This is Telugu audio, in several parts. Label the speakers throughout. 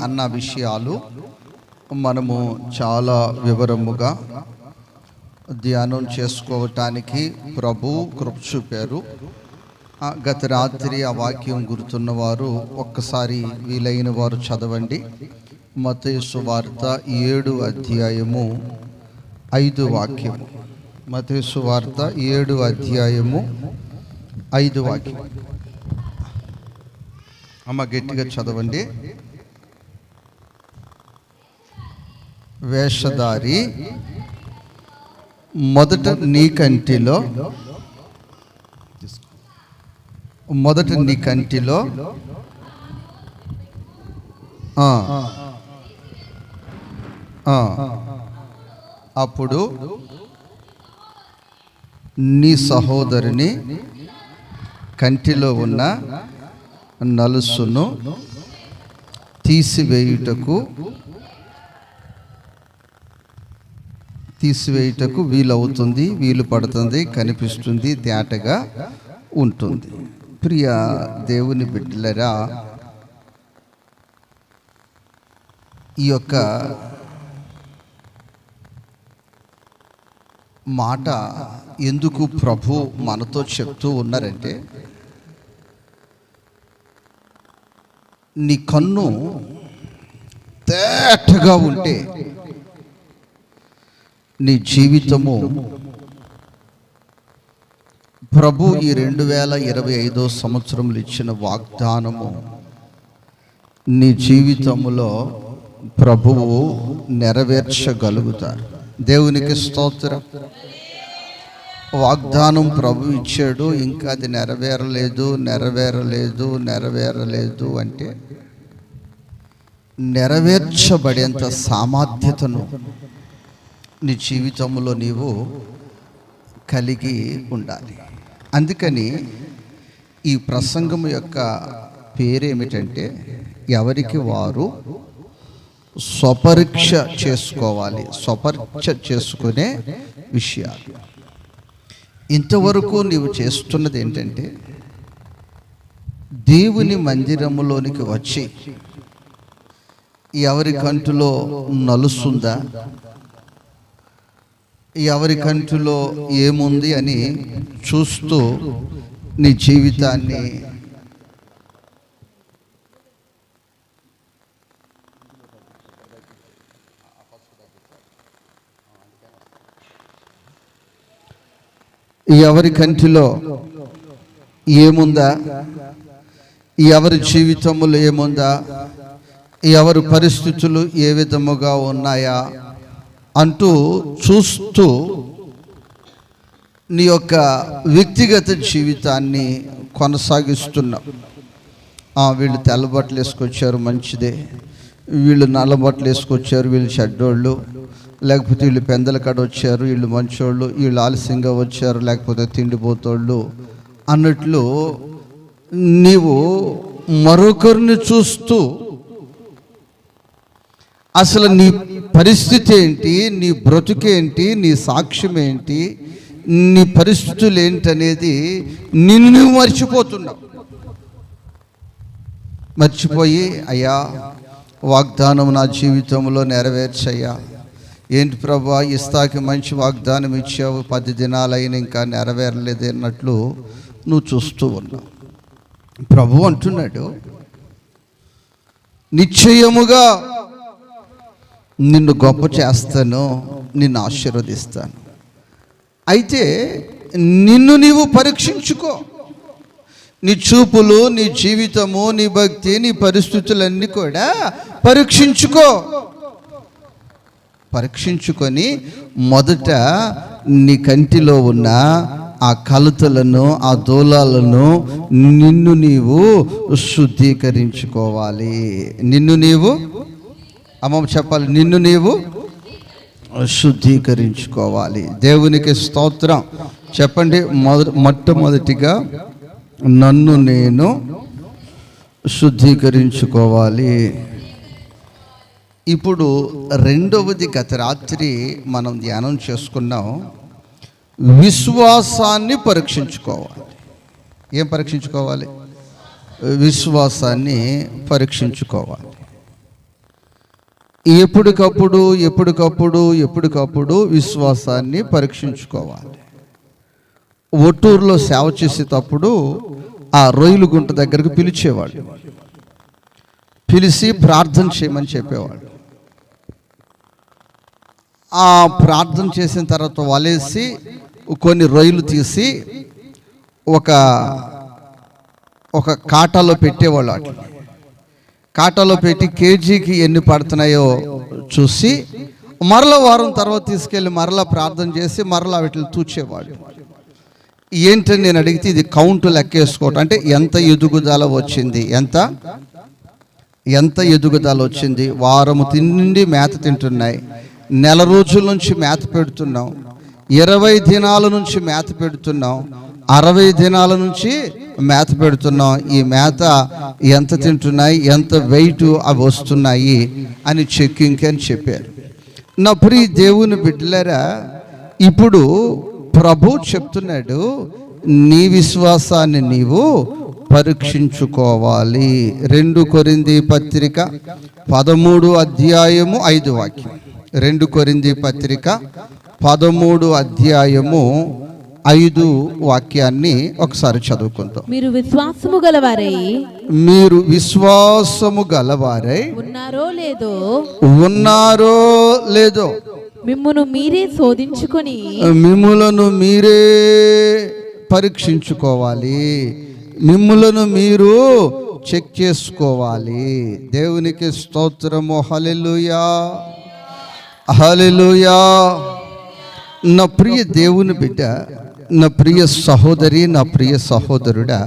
Speaker 1: అన్న విషయాలు మనము చాలా వివరముగా ధ్యానం చేసుకోవటానికి ప్రభు కృప చూపారు. గత రాత్రి ఆ వాక్యం గుర్తున్నవారు ఒక్కసారి వీలైన వారు చదవండి. మత్తయి సువార్త 7 అధ్యాయము 5 వాక్యం. మత్తయి సువార్త 7 అధ్యాయము 5 వాక్యం. అమ్మ గట్టిగా చదవండి. వేషధారి మొదట నీ కంటిలో అప్పుడు నీ సహోదరుని కంటిలో ఉన్న నలుసును తీసివేయుటకు వీలవుతుంది, వీలు పడుతుంది, కనిపిస్తుంది, తేటగా ఉంటుంది. ప్రియ దేవుని బిడ్డలరా, ఈ యొక్క మాట ఎందుకు ప్రభు మనతో చెప్తూ ఉన్నారంటే, నీ కన్ను తేటగా ఉంటే నీ జీవితము ప్రభు ఈ 2025 సంవత్సరంలో ఇచ్చిన వాగ్దానము నీ జీవితములో ప్రభువు నెరవేర్చగలుగుతారు. దేవునికి స్తోత్రం. వాగ్దానం ప్రభు ఇచ్చాడు, ఇంకా అది నెరవేరలేదు అంటే నెరవేర్చబడేంత సామర్థ్యతను నీ జీవితంలో నీవు కలిగి ఉండాలి. అందుకని ఈ ప్రసంగం యొక్క పేరేమిటంటే, ఎవరికి వారు స్వపరీక్ష చేసుకోవాలి, స్వపరీక్ష చేసుకునే విషయాలు. ఇంతవరకు నీవు చేస్తున్నది ఏంటంటే, దేవుని మందిరములోనికి వచ్చి ఎవరి కంటిలో నలుసుందా, ఎవరి కంటిలో ఏముంది అని చూస్తూ నీ జీవితాన్ని ఎవరి కంటిలో ఏముందా, ఎవరి జీవితంలో ఏముందా, ఎవరి పరిస్థితులు ఏ విధముగా ఉన్నాయా అంటూ చూస్తూ నీ యొక్క వ్యక్తిగత జీవితాన్ని కొనసాగిస్తున్నావు. వీళ్ళు తెల్లబట్టలు వేసుకొచ్చారు, మంచిదే. వీళ్ళు నల్లబట్టలు వేసుకొచ్చారు, వీళ్ళు చెడ్డోళ్ళు. లేకపోతే వీళ్ళు పెందల కాడ వచ్చారు, వీళ్ళు మంచోళ్ళు. వీళ్ళు ఆలస్యంగా వచ్చారు, లేకపోతే తిండిపోతోళ్ళు అన్నట్లు నీవు మరొకరిని చూస్తూ అసలు నీ పరిస్థితి ఏంటి, నీ బ్రతుకేంటి, నీ సాక్ష్యం ఏంటి, నీ పరిస్థితులు ఏంటనేది నిన్ను నువ్వు మర్చిపోయి అయ్యా వాగ్దానం నా జీవితంలో నెరవేర్చయ్యా. ఏంటి ప్రభా, ఇస్తాకి మంచి వాగ్దానం ఇచ్చావు, 10 దినాలైన ఇంకా నెరవేరలేదు అన్నట్లు నువ్వు చూస్తూ ఉన్నావు. ప్రభు అంటున్నాడు, నిశ్చయముగా నిన్ను గొప్ప చేస్తాను, నిన్ను ఆశీర్వదిస్తాను. అయితే నిన్ను నీవు పరీక్షించుకో. నీ చూపులు, నీ జీవితము, నీ భక్తి, నీ పరిస్థితులన్నీ కూడా పరీక్షించుకొని మొదట నీ కంటిలో ఉన్న ఆ కలతలను, ఆ దూలాలను నిన్ను నీవు శుద్ధీకరించుకోవాలి. నిన్ను నీవు చెప్పాలి, నిన్ను నీవు శుద్ధీకరించుకోవాలి. దేవునికి స్తోత్రం. చెప్పండి, మొట్టమొదటిగా నన్ను నేను శుద్ధీకరించుకోవాలి. ఇప్పుడు రెండవది గత రాత్రి మనం ధ్యానం చేసుకున్నాం, విశ్వాసాన్ని పరీక్షించుకోవాలి. ఏం పరీక్షించుకోవాలి? విశ్వాసాన్ని పరీక్షించుకోవాలి. ఎప్పటికప్పుడు విశ్వాసాన్ని పరీక్షించుకోవాలి. ఒట్టూరులో సేవ చేసేటప్పుడు ఆ రొయ్యలు గుంట దగ్గరకు పిలిచేవాడు, పిలిచి ప్రార్థన చేయమని చెప్పేవాడు. ఆ ప్రార్థన చేసిన తర్వాత వలేసి కొన్ని రొయ్యలు తీసి ఒక కాటాలో పెట్టేవాళ్ళు. అట్లా కాటాలో పెట్టి కేజీకి ఎన్ని పడుతున్నాయో చూసి మరలా వారం తర్వాత తీసుకెళ్ళి మరలా ప్రార్థన చేసి మరలా వీటిని తూచేవాడు. ఏంటని నేను అడిగితే ఇది కౌంటు లెక్కేసుకోవటం, అంటే ఎంత ఎదుగుదల వచ్చింది, ఎంత ఎదుగుదల వచ్చింది. వారము తిండి మేత తింటున్నాయి, నెల రోజుల నుంచి మేత పెడుతున్నాం, 20 దినాల నుంచి మేత పెడుతున్నాం, 60 దినాల నుంచి మేత పెడుతున్నాం. ఈ మేత ఎంత తింటున్నాయి, ఎంత వెయిట్ అవి వస్తున్నాయి అని చెక్కింగ్ అని చెప్పారు. నా ప్రియ దేవుని బిడ్డలారా, ఇప్పుడు ప్రభు చెప్తున్నాడు, నీ విశ్వాసాన్ని నీవు పరీక్షించుకోవాలి. 2 కొరింథీ పత్రిక 13 అధ్యాయము 5 వాక్యం. 2 కొరింథీ పత్రిక 13 అధ్యాయము 5 వాక్యాన్ని ఒకసారి చదువుకుందాం.
Speaker 2: మీరు విశ్వాసము గలవారై
Speaker 1: ఉన్నారో లేదో
Speaker 2: మిమ్మును మీరే శోధించుకొని
Speaker 1: మిమ్ములను మీరే పరీక్షించుకోవాలి, మిమ్ములను మీరు చెక్ చేసుకోవాలి. దేవునికి స్తోత్రము. హల్లెలూయా, హల్లెలూయా. నా ప్రియ దేవుని బిడ్డ, నా ప్రియ సహోదరి, నా ప్రియ సహోదరుడా,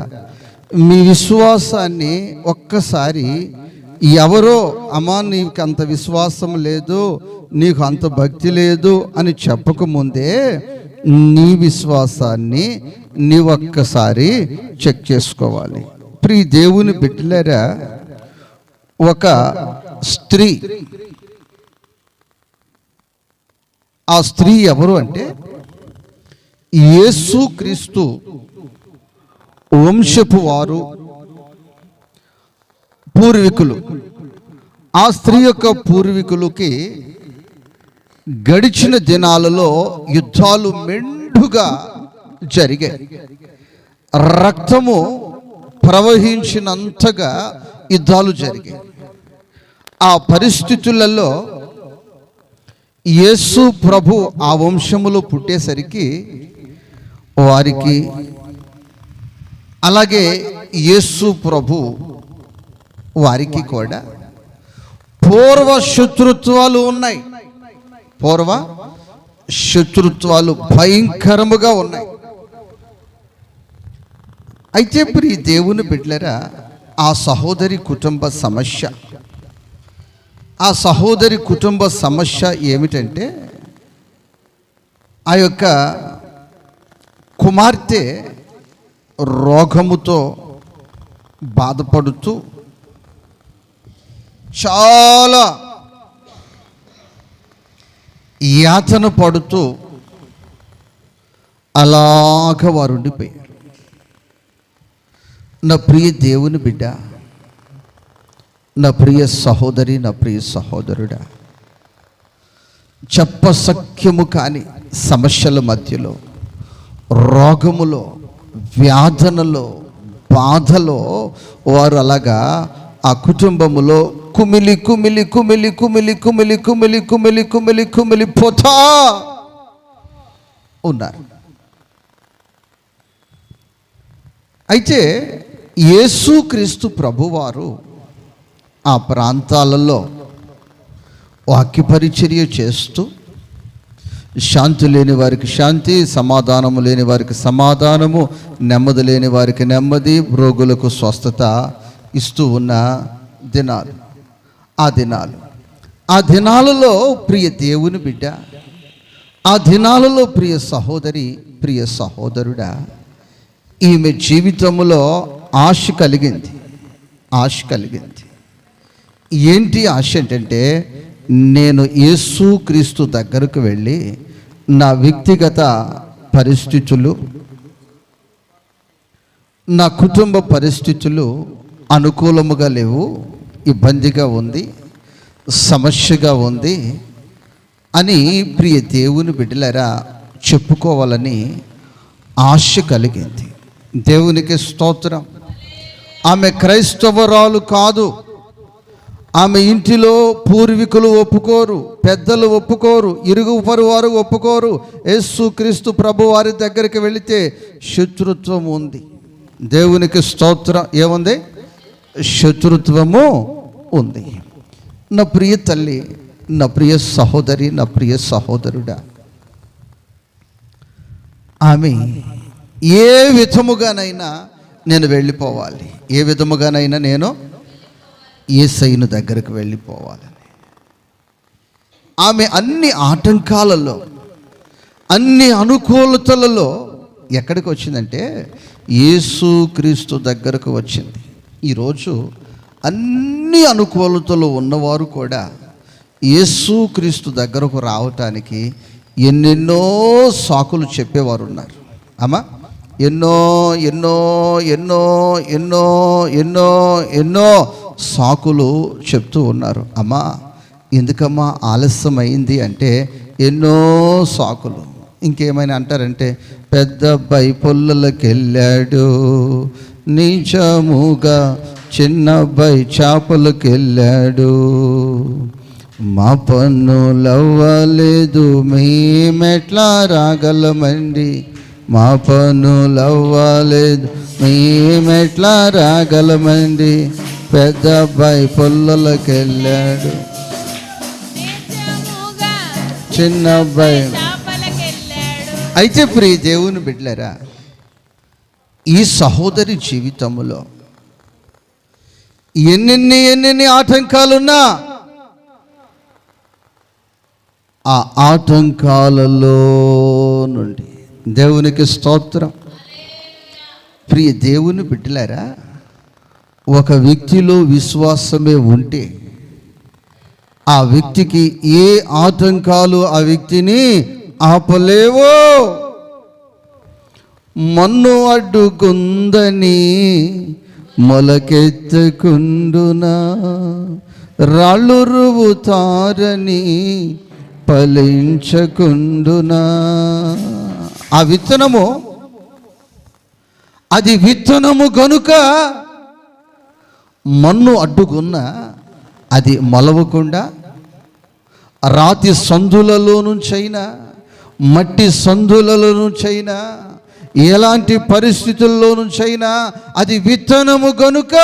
Speaker 1: మీ విశ్వాసాన్ని ఒక్కసారి ఎవరో అమ్మా నీకు అంత విశ్వాసం లేదు, నీకు అంత భక్తి లేదు అని చెప్పకముందే నీ విశ్వాసాన్ని నీ ఒక్కసారి చెక్ చేసుకోవాలి. ప్రియ దేవుని బిడ్డలారా, ఒక స్త్రీ, ఆ స్త్రీ ఎవరు అంటే యేసుక్రీస్తు వంశపు వారు, పూర్వీకులు. ఆ స్త్రీ యొక్క పూర్వీకులకి గడిచిన దినాలలో యుద్ధాలు మెండుగా జరిగాయి, రక్తము ప్రవహించినంతగా యుద్ధాలు జరిగాయి. ఆ పరిస్థితులలో యేసు ప్రభు ఆ వంశములో పుట్టేసరికి వారికి, అలాగే యేసు ప్రభు వారికి కూడా పూర్వ శత్రుత్వాలు ఉన్నాయి. పూర్వ శత్రుత్వాలు భయంకరముగా ఉన్నాయి. అయితే ప్రియ దేవుని బిడ్డలారా, ఆ సహోదరి కుటుంబ సమస్య, ఆ సహోదరి కుటుంబ సమస్య ఏమిటంటే, ఆ యొక్క కుమార్తె రోగముతో బాధపడుతూ చాలా యాతన పడుతూ అలాగ వారు ఉండిపోయారు. నా ప్రియ దేవుని బిడ్డ, నా ప్రియ సహోదరి, నా ప్రియ సహోదరుడా, చెప్పసఖ్యము కాని సమస్యల మధ్యలో, రోగములో, వ్యాధనలో, బాధలో వారు అలాగా ఆ కుటుంబములో కుమిలి కుమిలి కుమిలి కుమిలి కుమిలి కుమిలి కుమిలి కుమిలి కుమిలి పోతా ఉన్నారు. అయితే యేసుక్రీస్తు ప్రభువారు ఆ ప్రాంతాలలో వాక్య పరిచర్య చేస్తూ శాంతి లేని వారికి శాంతి, సమాధానము లేని వారికి సమాధానము, నెమ్మది లేని వారికి నెమ్మది, రోగులకు స్వస్థత ఇస్తూ ఉన్న దినాలు. ఆ దినాలలో ప్రియ దేవుని బిడ్డ, ఆ దినాలలో ప్రియ సహోదరి, ప్రియ సహోదరుడా, ఈమె జీవితంలో ఆశ కలిగింది. ఏంటి ఆశ అంటే, నేను యేసుక్రీస్తు దగ్గరకు వెళ్ళి నా వ్యక్తిగత పరిస్థితులు, నా కుటుంబ పరిస్థితులు అనుకూలముగా లేవు, ఇబ్బందిగా ఉంది, సమస్యగా ఉంది అని ప్రియ దేవుని బిడ్డలారా చెప్పుకోవాలని ఆశ కలిగింది. దేవునికి స్తోత్రం. ఆమె క్రైస్తవరాలు కాదు. ఆమె ఇంటిలో పూర్వీకులు ఒప్పుకోరు, పెద్దలు ఒప్పుకోరు, ఇరుగు పొరువారు ఒప్పుకోరు. యేసుక్రీస్తు ప్రభు వారి దగ్గరికి వెళితే శత్రుత్వం ఉంది. దేవునికి స్తోత్రం. ఏముంది? శత్రుత్వము ఉంది. నా ప్రియ తల్లి, నా ప్రియ సహోదరి, నా ప్రియ సహోదరుడా, ఆమె ఏ విధముగానైనా నేను వెళ్ళిపోవాలి, ఏ విధముగానైనా నేను యేసయ్యను దగ్గరకు వెళ్ళిపోవాలని ఆమె అన్ని ఆటంకాలలో, అన్ని అనుకూలతలలో ఎక్కడికి వచ్చిందంటే యేసుక్రీస్తు దగ్గరకు వచ్చింది. ఈరోజు అన్ని అనుకూలతలు ఉన్నవారు కూడా యేసుక్రీస్తు దగ్గరకు రావటానికి ఎన్నెన్నో సాకులు చెప్పేవారు ఉన్నారు. అమ్మా, ఎన్నో ఎన్నో ఎన్నో ఎన్నో ఎన్నో ఎన్నో సాకులు చెప్తూ ఉన్నారు. అమ్మా, ఎందుకమ్మా ఆలస్యమైంది అంటే ఎన్నో సాకులు. ఇంకేమైనా అంటారంటే పెద్ద అబ్బాయి పొల్లలకి వెళ్ళాడు, నిజముగా చిన్న అబ్బాయి చేపలకు వెళ్ళాడు, మా పన్నులవ్వలేదు మేమెట్లా రాగలమండి, మా పన్నులవ్వలేదు మేమెట్లా రాగలమండి, పెద్ద అబ్బాయి పొల్లలకి వెళ్ళాడు, చిన్న అబ్బాయి. అయితే ప్రియ దేవుని బిడ్డలారా, ఈ సహోదరి జీవితంలో ఎన్నెన్ని ఆటంకాలున్నా ఆ ఆటంకాలలో నుండి దేవునికి స్తోత్రం. ప్రియ దేవుని బిడ్డలారా, ఒక వ్యక్తిలో విశ్వాసమే ఉంటే ఆ వ్యక్తికి ఏ ఆటంకాలు ఆ వ్యక్తిని ఆపలేవో. మన్ను అడ్డుకుందని మొలకెత్తకుండునా, రాళ్ళు రువుతారని ఫలించకుండునా. ఆ విత్తనము అది విత్తనము గనుక మన్ను అడ్డుకున్న అది మొలవకుండా రాతి సందులలో నుంచైనా మట్టి సందులలో నుంచైనా ఎలాంటి పరిస్థితుల్లో నుంచైనా అది విత్తనము గనుక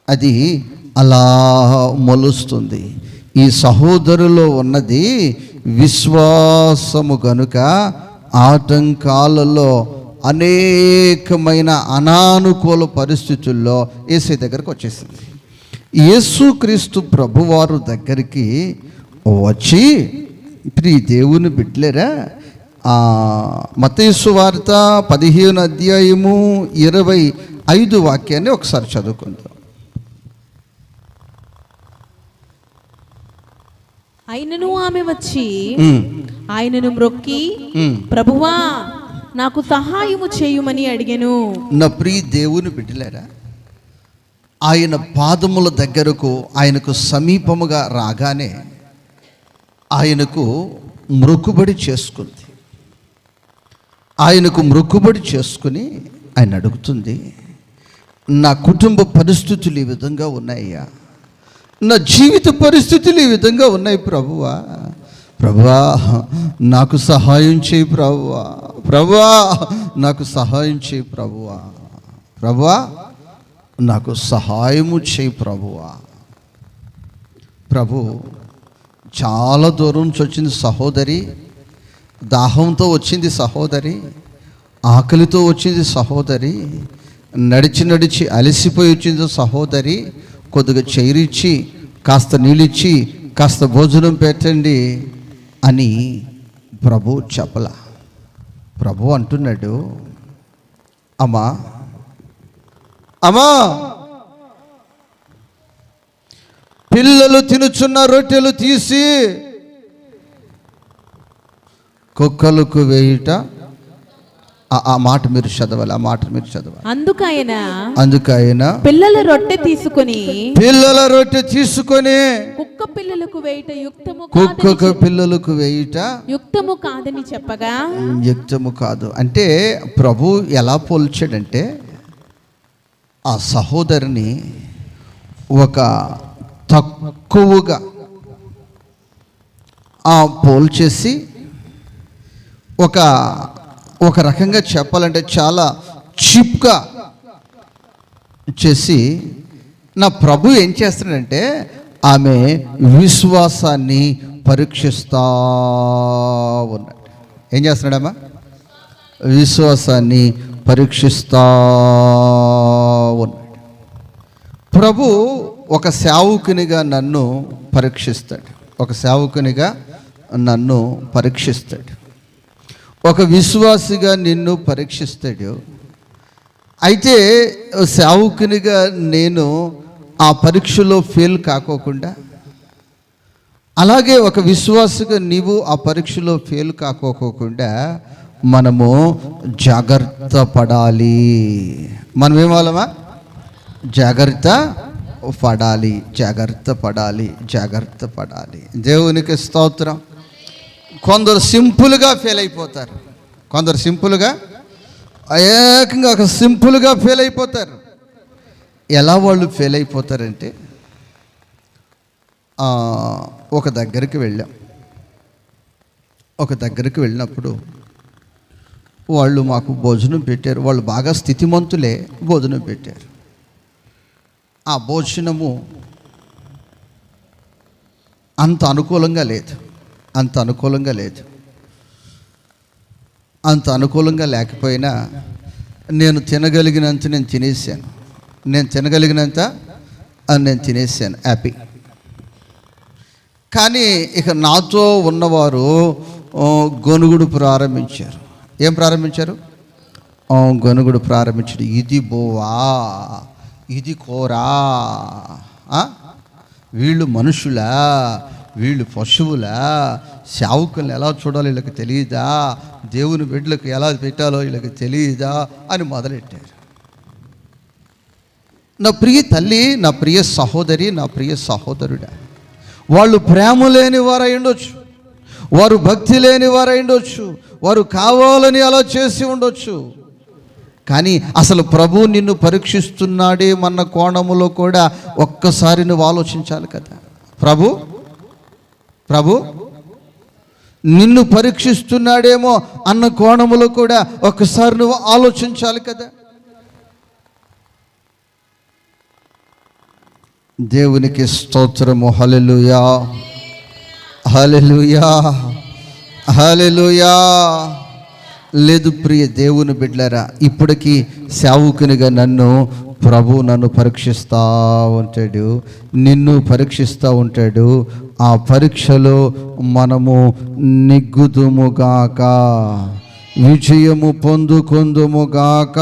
Speaker 1: అది అలా మొలుస్తుంది. ఈ సహోదరులో ఉన్నది విశ్వాసము గనుక ఆటంకాలలో అనేకమైన అనానుకూల పరిస్థితుల్లో యేసయ్య దగ్గరకు వచ్చేసింది. యేసుక్రీస్తు ప్రభువారు దగ్గరికి వచ్చి, ప్రియ దేవుని బిడ్డలేరా, మత్తయి సువార్త 15 వాక్యాన్ని ఒకసారి చదువుకుందాం.
Speaker 2: ఆయనను ఆమె వచ్చి ఆయనను మ్రొక్కి, ప్రభువా నాకు సహాయము చేయుమని అడిగెను.
Speaker 1: నా ప్రియ దేవుని బిడ్డలారా, ఆయన పాదముల దగ్గరకు ఆయనకు సమీపముగా రాగానే ఆయనకు మ్రొక్కుబడి చేసుకుంది. ఆయనకు మ్రొక్కుబడి చేసుకుని ఆయన అడుగుతుంది, నా కుటుంబ పరిస్థితులు ఈ విధంగా ఉన్నాయ్యా, నా జీవిత పరిస్థితులు ఈ విధంగా ఉన్నాయి ప్రభువా, ప్రభువా నాకు సహాయం చేయి ప్రభువా, ప్రభువా నాకు సహాయం చేయి ప్రభువా, ప్రభువా నాకు సహాయము చేయి ప్రభువా. ప్రభు చాలా దూరం నుంచి వచ్చింది సహోదరి, దాహంతో వచ్చింది సహోదరి, ఆకలితో వచ్చింది సహోదరి, నడిచి నడిచి అలసిపోయి వచ్చింది సహోదరి, కొద్దిగా చేరిచ్చి కాస్త నీళ్ళిచ్చి కాస్త భోజనం పెట్టండి అని ప్రభు చెప్పల. ప్రభు అంటున్నాడు, అమ్మా అమ్మా, పిల్లలు తినుచున్న రొట్టెలు తీసి కుక్కలకు వేయుట ఆ మాట మీరు చదవాలి, ఆ మాట మీరు చదవాలి.
Speaker 2: అందుకైన పిల్లల రొట్టె తీసుకొని కుక్క పిల్లలకు వేయుట యుక్తము కాదని చెప్పగా,
Speaker 1: యుక్తము కాదు అంటే ప్రభు ఎలా పోల్చాడంటే ఆ సహోదరిని ఒక తక్కువగా పోల్చేసి ఒక రకంగా చెప్పాలంటే చాలా చీప్గా చేసి నా ప్రభు ఏం చేస్తున్నాడంటే ఆమె విశ్వాసాన్ని పరీక్షిస్తా ఉన్నాడు. ఏం చేస్తున్నాడమ్మా? విశ్వాసాన్ని పరీక్షిస్తా ఉన్నాడు. ప్రభు ఒక సేవకునిగా నన్ను పరీక్షిస్తాడు, ఒక సేవకునిగా నన్ను పరీక్షిస్తాడు, ఒక విశ్వాసిగా నిన్ను పరీక్షిస్తాడు. అయితే సేవకునిగా నేను ఆ పరీక్షలో ఫెయిల్ కాకోకుండా, అలాగే ఒక విశ్వాసిగా నీవు ఆ పరీక్షలో ఫెయిల్ కాకోకుండా మనము జాగ్రత్త పడాలి. మనం ఏమాలమా? జాగ్రత్త పడాలి, జాగ్రత్త పడాలి, జాగ్రత్త పడాలి. దేవునికి స్తోత్రం. కొందరు సింపుల్గా ఫెయిల్ అయిపోతారు, కొందరు సింపుల్గా ఏకంగా సింపుల్గా ఫెయిల్ అయిపోతారు. ఎలా వాళ్ళు ఫెయిల్ అయిపోతారంటే, ఒక దగ్గరికి వెళ్ళినప్పుడు వాళ్ళు మాకు భోజనం పెట్టారు. వాళ్ళు బాగా స్థితిమంతులే, భోజనం పెట్టారు. ఆ భోజనము అంత అనుకూలంగా లేదు, అంత అనుకూలంగా లేకపోయినా నేను తినగలిగినంత నేను తినేసాను, హ్యాపీ. కానీ ఇక నాతో ఉన్నవారు గొనుగుడు ప్రారంభించారు. ఏం ప్రారంభించారు? గొనుగుడు ప్రారంభించాడు. ఇది బోవా, ఇది కోరా, వీళ్ళు మనుషులా, వీళ్ళు పశువులా, సేవకులను ఎలా చూడాలో వీళ్ళకి తెలియదా, దేవుని బిడ్డలకు ఎలా పెట్టాలో వీళ్ళకి తెలియదా అని మొదలెట్టారు. నా ప్రియ తల్లి, నా ప్రియ సహోదరి, నా ప్రియ సహోదరుడా, వాళ్ళు ప్రేమ లేని వారై ఉండొచ్చు, వారు భక్తి లేని వారై ఉండొచ్చు, వారు కావాలని అలా చేసి ఉండొచ్చు. కానీ అసలు ప్రభు నిన్ను పరీక్షిస్తున్నాడేమన్న కోణములో కూడా ఒక్కసారి నువ్వు ఆలోచించాలి కదా. ప్రభు నిన్ను పరీక్షిస్తున్నాడేమో అన్న కోణములో కూడా ఒక్కసారి నువ్వు ఆలోచించాలి కదా. దేవునికి స్తోత్రము. హల్లెలూయా, హల్లెలూయా, హల్లెలూయా. లేదు ప్రియ దేవుని బిడ్డలారా, ఇప్పటికీ సేవకునిగా నన్ను పరీక్షిస్తూ ఉంటాడు, నిన్ను పరీక్షిస్తూ ఉంటాడు. ఆ పరీక్షలో మనము నెగ్గుదుముగాక, విజయము పొందుకొందుముగాక.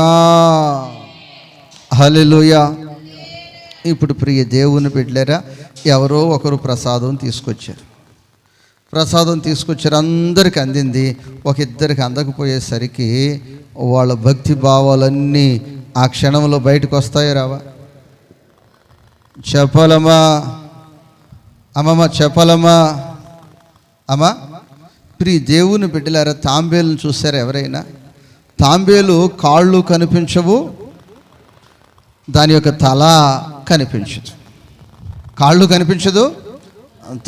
Speaker 1: హల్లెలూయా. ఇప్పుడు ప్రియ దేవుని బిడ్డలారా, ఎవరో ఒకరు ప్రసాదం తీసుకొచ్చారు, అందరికి అందింది. ఒక ఇద్దరికి అందకపోయేసరికి వాళ్ళ భక్తి భావాలన్నీ ఆ క్షణంలో బయటకు వస్తాయి, రావా? చెప్పలమా అమ్మమ్మ, చెప్పలమా అమ్మా? ప్రియ దేవుని బిడ్డలారా, తాంబేలును చూసారా ఎవరైనా? తాంబేలు కాళ్ళు కనిపించవు, దాని యొక్క తల కనిపించదు. కాళ్ళు కనిపించదు,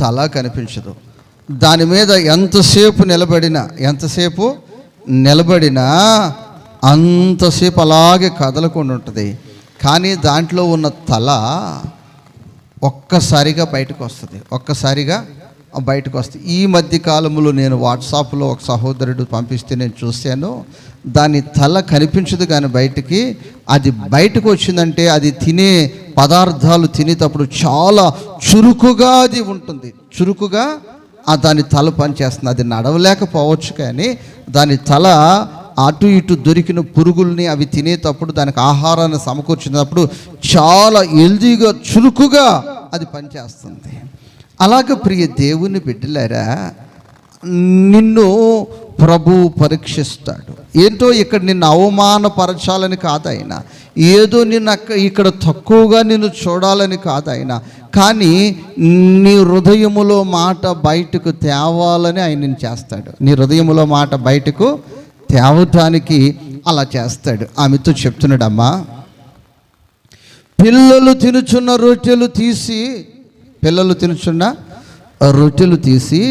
Speaker 1: తల కనిపించదు. దాని మీద ఎంతసేపు నిలబడినా అంతసేపు అలాగే కదలకుండా ఉంటుంది. కానీ దాంట్లో ఉన్న తల ఒక్కసారిగా బయటకు వస్తుంది. ఈ మధ్య కాలంలో నేను వాట్సాప్లో ఒక సహోదరుడు పంపిస్తే నేను చూశాను. దాని తల కనిపించదు కానీ అది బయటకు వచ్చిందంటే అది తినే పదార్థాలు తినేటప్పుడు చాలా చురుకుగా అది ఉంటుంది, చురుకుగా దాని తల పనిచేస్తుంది. అది నడవలేకపోవచ్చు కానీ దాని తల అటు ఇటు దొరికిన పురుగుల్ని అవి తినేటప్పుడు, దానికి ఆహారాన్ని సమకూర్చినప్పుడు చాలా హెల్దీగా చురుకుగా అది పనిచేస్తుంది. అలాగే ప్రియ దేవుని బిడ్డలారా, నిన్ను ప్రభు పరీక్షిస్తాడు. ఏంటో ఇక్కడ నిన్ను అవమానపరచాలని కాదు ఆయన, ఏదో నిన్ను ఇక్కడ తక్కువగా నిన్ను చూడాలని కాదు ఆయన, కానీ నీ హృదయములో మాట బయటకు తేవాలని ఆయన నేను చేస్తాడు. నీ హృదయములో మాట బయటకు తేవటానికి అలా చేస్తాడు. ఆమెతో చెప్తున్నాడమ్మా, పిల్లలు తినుచున్న రొట్టెలు తీసి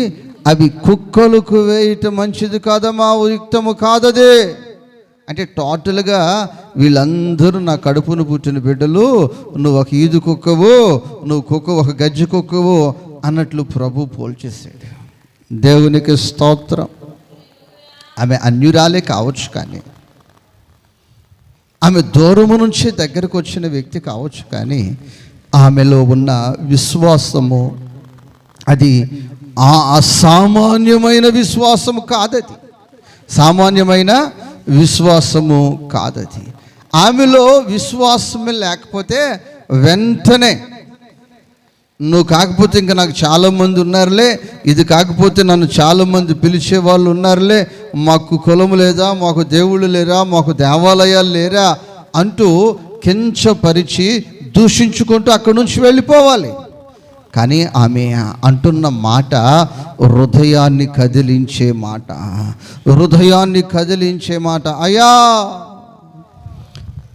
Speaker 1: అవి కుక్కలకు వేయటం మంచిది కాదమ్మా, యుక్తము కాదదే. అంటే టోటల్గా వీళ్ళందరూ నా కడుపును పుట్టిన బిడ్డలు, నువ్వు ఒక ఈదు కుక్కవు, ఒక గజ్జి కుక్కవు అన్నట్లు ప్రభు పోల్చేశాడు. దేవునికి స్తోత్రం. ఆమె అన్యురాలే కావచ్చు, కానీ ఆమె దూరము నుంచి దగ్గరకు వచ్చిన వ్యక్తి కావచ్చు, కానీ ఆమెలో ఉన్న విశ్వాసము అది అసామాన్యమైన విశ్వాసము కాదది, సామాన్యమైన విశ్వాసము కాదది. ఆమెలో విశ్వాసమే లేకపోతే వెంటనే నువ్వు కాకపోతే ఇంకా నాకు చాలామంది ఉన్నారులే, ఇది కాకపోతే నన్ను చాలామంది పిలిచే వాళ్ళు ఉన్నారులే, మాకు కులము లేదా, మాకు దేవుళ్ళు లేరా, మాకు దేవాలయాలు లేరా అంటూ కించపరిచి దూషించుకుంటూ అక్కడి నుంచి వెళ్ళిపోవాలి. కానీ ఆమె అంటున్న మాట హృదయాన్ని కదిలించే మాట. అయ్యా,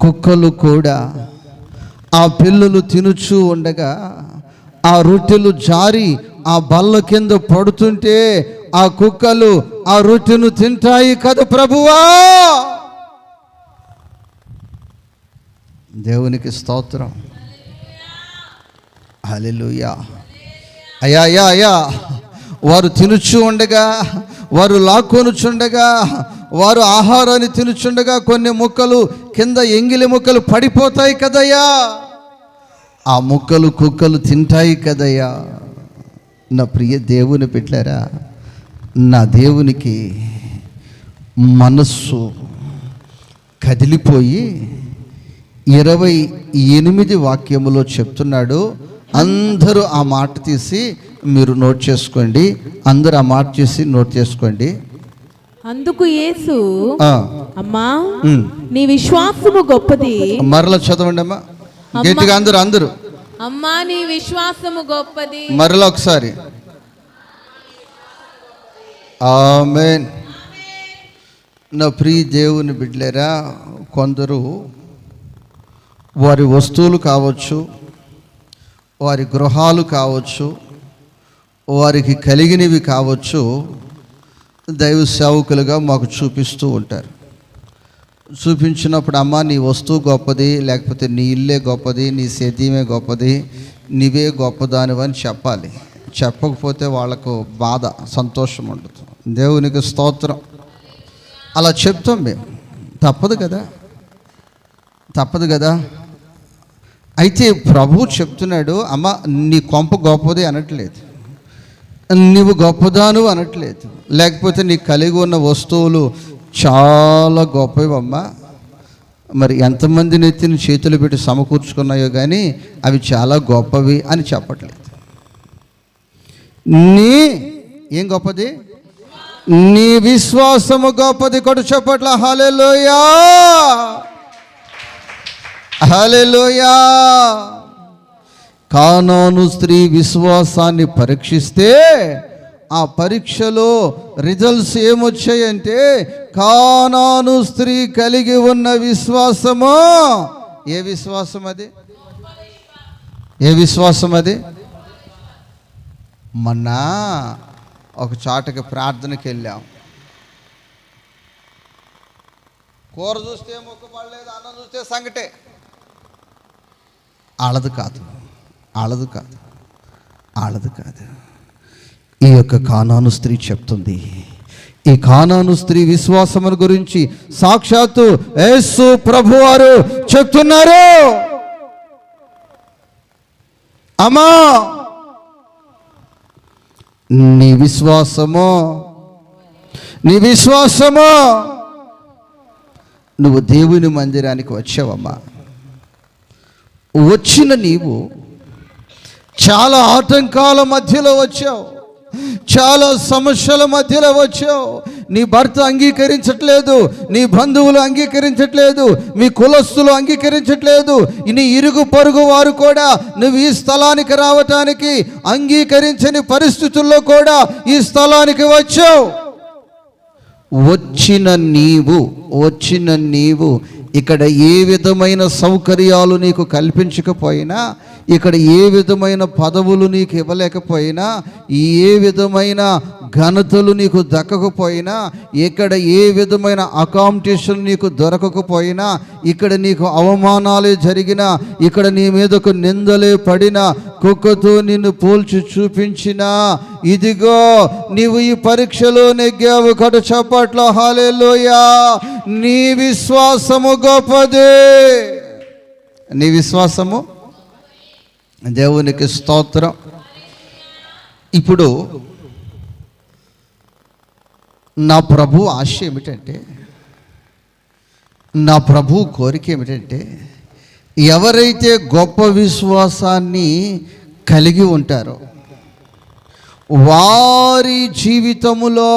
Speaker 1: కుక్కలు కూడా ఆ పిల్లలు తినుచూ ఉండగా ఆ రొట్టెలు జారి ఆ బల్ల కింద పడుతుంటే ఆ కుక్కలు ఆ రొట్టెను తింటాయి కదా ప్రభువా. దేవునికి స్తోత్రం. హల్లెలూయా. అయ్యా వారు తినుచు ఉండగా, వారు లాక్కొనుచుండగా, వారు ఆహారాన్ని తినుచుండగా కొన్ని ముక్కలు కింద ఎంగిలి ముక్కలు పడిపోతాయి కదయ్యా, ఆ ముక్కలు కుక్కలు తింటాయి కదయ్యా. నా ప్రియ దేవుని బిడ్డలారా, నా దేవునికి మనస్సు కదిలిపోయి 28 వాక్యములో చెప్తున్నాడు. అందరూ ఆ మాట తీసి మీరు నోట్ చేసుకోండి, అందరూ ఆ మాట చేసి నోట్ చేసుకోండి.
Speaker 2: అందుకు యేసు, అమ్మా నీ విశ్వాసము గొప్పది.
Speaker 1: మరలా చదవండి అమ్మా, గట్టిగా అందరూ.
Speaker 2: అమ్మా నీ విశ్వాసము గొప్పది.
Speaker 1: మరలా ఒకసారి. ఆమేన్. నా ప్రియ దేవుని బిడ్డలారా, కొందరు వారి వస్తువులు కావచ్చు, వారి గృహాలు కావచ్చు, వారికి కలిగినవి కావచ్చు, దైవ సేవకులుగా మాకు చూపిస్తూ ఉంటారు. చూపించినప్పుడు, అమ్మ నీ వస్తువు గొప్పది, లేకపోతే నీ ఇల్లే గొప్పది, నీ సేద్యమే గొప్పది, నీవే గొప్పదానివని చెప్పాలి. చెప్పకపోతే వాళ్ళకు బాధ, సంతోషం ఉండదు. దేవునికి స్తోత్రం. అలా చెప్తాం మేము, తప్పదు కదా. అయితే ప్రభు చెప్తున్నాడు, అమ్మ నీ కొంప గొప్పది అనట్లేదు, నీవు గొప్పదాను అనట్లేదు, లేకపోతే నీకు కలిగి ఉన్న వస్తువులు చాలా గొప్పవమ్మా, మరి ఎంతమంది నెత్తిని చేతులు పెట్టి సమకూర్చుకున్నాయో కానీ అవి చాలా గొప్పవి అని చెప్పట్లేదు. ఏం గొప్పది? నీ విశ్వాసము గొప్పది. కొడు చెప్పట్ల. హల్లెలూయా, హల్లెలూయా. కానాను స్త్రీ విశ్వాసాన్ని పరీక్షిస్తే ఆ పరీక్షలో రిజల్ట్స్ ఏమొచ్చాయంటే, కానాను స్త్రీ కలిగి ఉన్న విశ్వాసము. ఏ విశ్వాసం అది? మొన్న ఒక చాటకి ప్రార్థనకి వెళ్ళాం. కూర చూస్తే మొక్కుపడలేదు, అన్నం చూస్తే సంగటే. ఆళ్ళదు కాదు. ఈ యొక్క కానాను స్త్రీ చెప్తుంది. ఈ కానాను స్త్రీ విశ్వాసమును గురించి సాక్షాత్తు యేసు ప్రభువారు చెప్తున్నారు. అమ్మా నీ విశ్వాసము నువ్వు దేవుని మందిరానికి వచ్చావమ్మా. వచ్చిన నీవు చాలా ఆటంకాల మధ్యలో వచ్చావు, చాలా సమస్యల మధ్యలో వచ్చావు. నీ భర్త అంగీకరించట్లేదు, నీ బంధువులు అంగీకరించట్లేదు, మీ కులస్తులు అంగీకరించట్లేదు, నీ ఇరుగు పొరుగు వారు కూడా నువ్వు ఈ స్థలానికి రావటానికి అంగీకరించని పరిస్థితుల్లో కూడా ఈ స్థలానికి వచ్చావు. వచ్చిన నీవు ఇక్కడ ఏ విధమైన సౌకర్యాలు నీకు కల్పించకపోయినా, ఇక్కడ ఏ విధమైన పదవులు నీకు ఇవ్వలేకపోయినా, ఏ విధమైన ఘనతలు నీకు దక్కకపోయినా, ఇక్కడ ఏ విధమైన అకామిడేషన్ నీకు దొరకకపోయినా, ఇక్కడ నీకు అవమానాలే జరిగినా, ఇక్కడ నీ మీదకు నిందలే పడినా, కుక్కతో నిన్ను పోల్చి చూపించినా, ఇదిగో నీవు ఈ పరీక్షలో నెగ్గావు కడు చప్పట్ల హల్లెలూయా. నీ విశ్వాసము గొప్పదే, నీ విశ్వాసము. దేవునికి స్తోత్రం. ఇప్పుడు నా ప్రభు ఆశ ఏమిటంటే, నా ప్రభు కోరిక ఏమిటంటే, ఎవరైతే గొప్ప విశ్వాసాన్ని కలిగి ఉంటారో వారి జీవితములో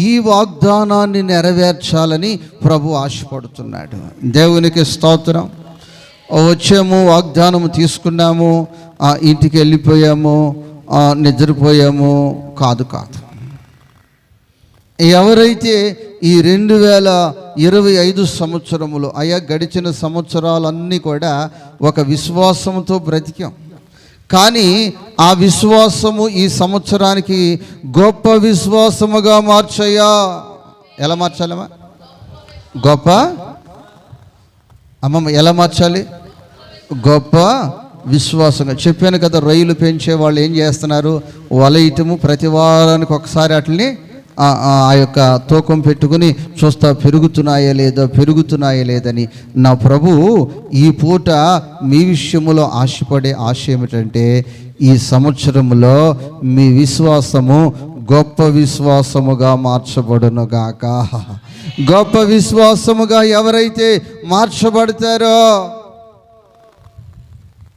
Speaker 1: ఈ వాగ్దానాన్ని నెరవేర్చాలని ప్రభు ఆశపడుతున్నాడు. దేవునికి స్తోత్రం. వచ్చాము, వాగ్దానము తీసుకున్నాము, ఇంటికి వెళ్ళిపోయాము, నిద్రపోయాము కాదు. ఎవరైతే ఈ 2025 సంవత్సరములు గడిచిన సంవత్సరాలన్నీ కూడా ఒక విశ్వాసంతో బ్రతికాం. కానీ ఆ విశ్వాసము ఈ సంవత్సరానికి గొప్ప విశ్వాసముగా మార్చయ్యా. ఎలా మార్చాలమ్మా? గొప్ప అమ్మమ్మ ఎలా మార్చాలి? గొప్ప విశ్వాసంగా. చెప్పాను కదా, రొయ్యలు పెంచే వాళ్ళు ఏం చేస్తున్నారు? వలయటము, ప్రతి వారానికి ఒకసారి వాటిని ఆ యొక్క తూకం పెట్టుకుని చూస్తా పెరుగుతున్నాయా లేదని. నా ప్రభువు ఈ పూట మీ విషయములో ఆశపడే ఆశ ఏమిటంటే, ఈ సంవత్సరంలో మీ విశ్వాసము గొప్ప విశ్వాసముగా మార్చబడునుగాక. గొప్ప విశ్వాసముగా ఎవరైతే మార్చబడతారో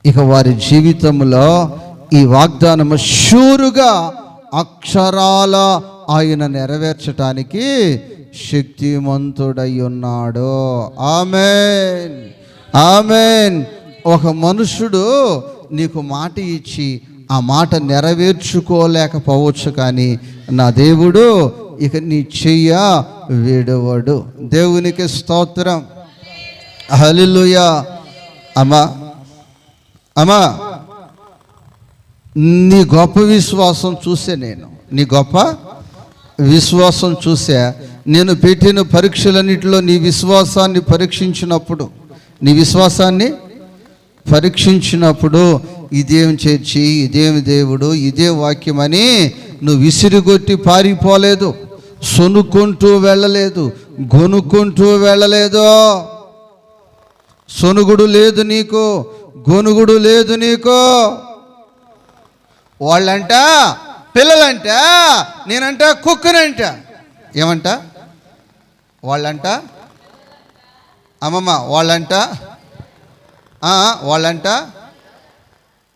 Speaker 1: ఇక వారి జీవితంలో ఈ వాగ్దానము షూరుగా అక్షరాల ఆయన నెరవేర్చటానికి శక్తిమంతుడై ఉన్నాడు. ఆమేన్, ఆమేన్. ఒక మనుషుడు నీకు మాట ఇచ్చి ఆ మాట నెరవేర్చుకోలేకపోవచ్చు, కానీ నా దేవుడు ఇక నీ చెయ్య వీడవాడు. దేవునికి స్తోత్రం. హల్లెలూయా. అమ్మా నీ గొప్ప విశ్వాసం చూసే నీ గొప్ప విశ్వాసం చూసా. నేను పెట్టిన పరీక్షలన్నిటిలో నీ విశ్వాసాన్ని పరీక్షించినప్పుడు ఇదేం చర్చి, ఇదేమి దేవుడు, ఇదే వాక్యం అని నువ్వు విసిరిగొట్టి పారిపోలేదు, సొనుక్కుంటూ వెళ్ళలేదు, గొనుక్కుంటూ వెళ్ళలేదు. సొనుగుడు లేదు నీకు, గొనుగుడు లేదు నీకు. వాళ్ళంట పిల్లలంట, నేనంట కుక్కనంట. ఏమంట? వాళ్ళంట అమ్మమ్మ, వాళ్ళంట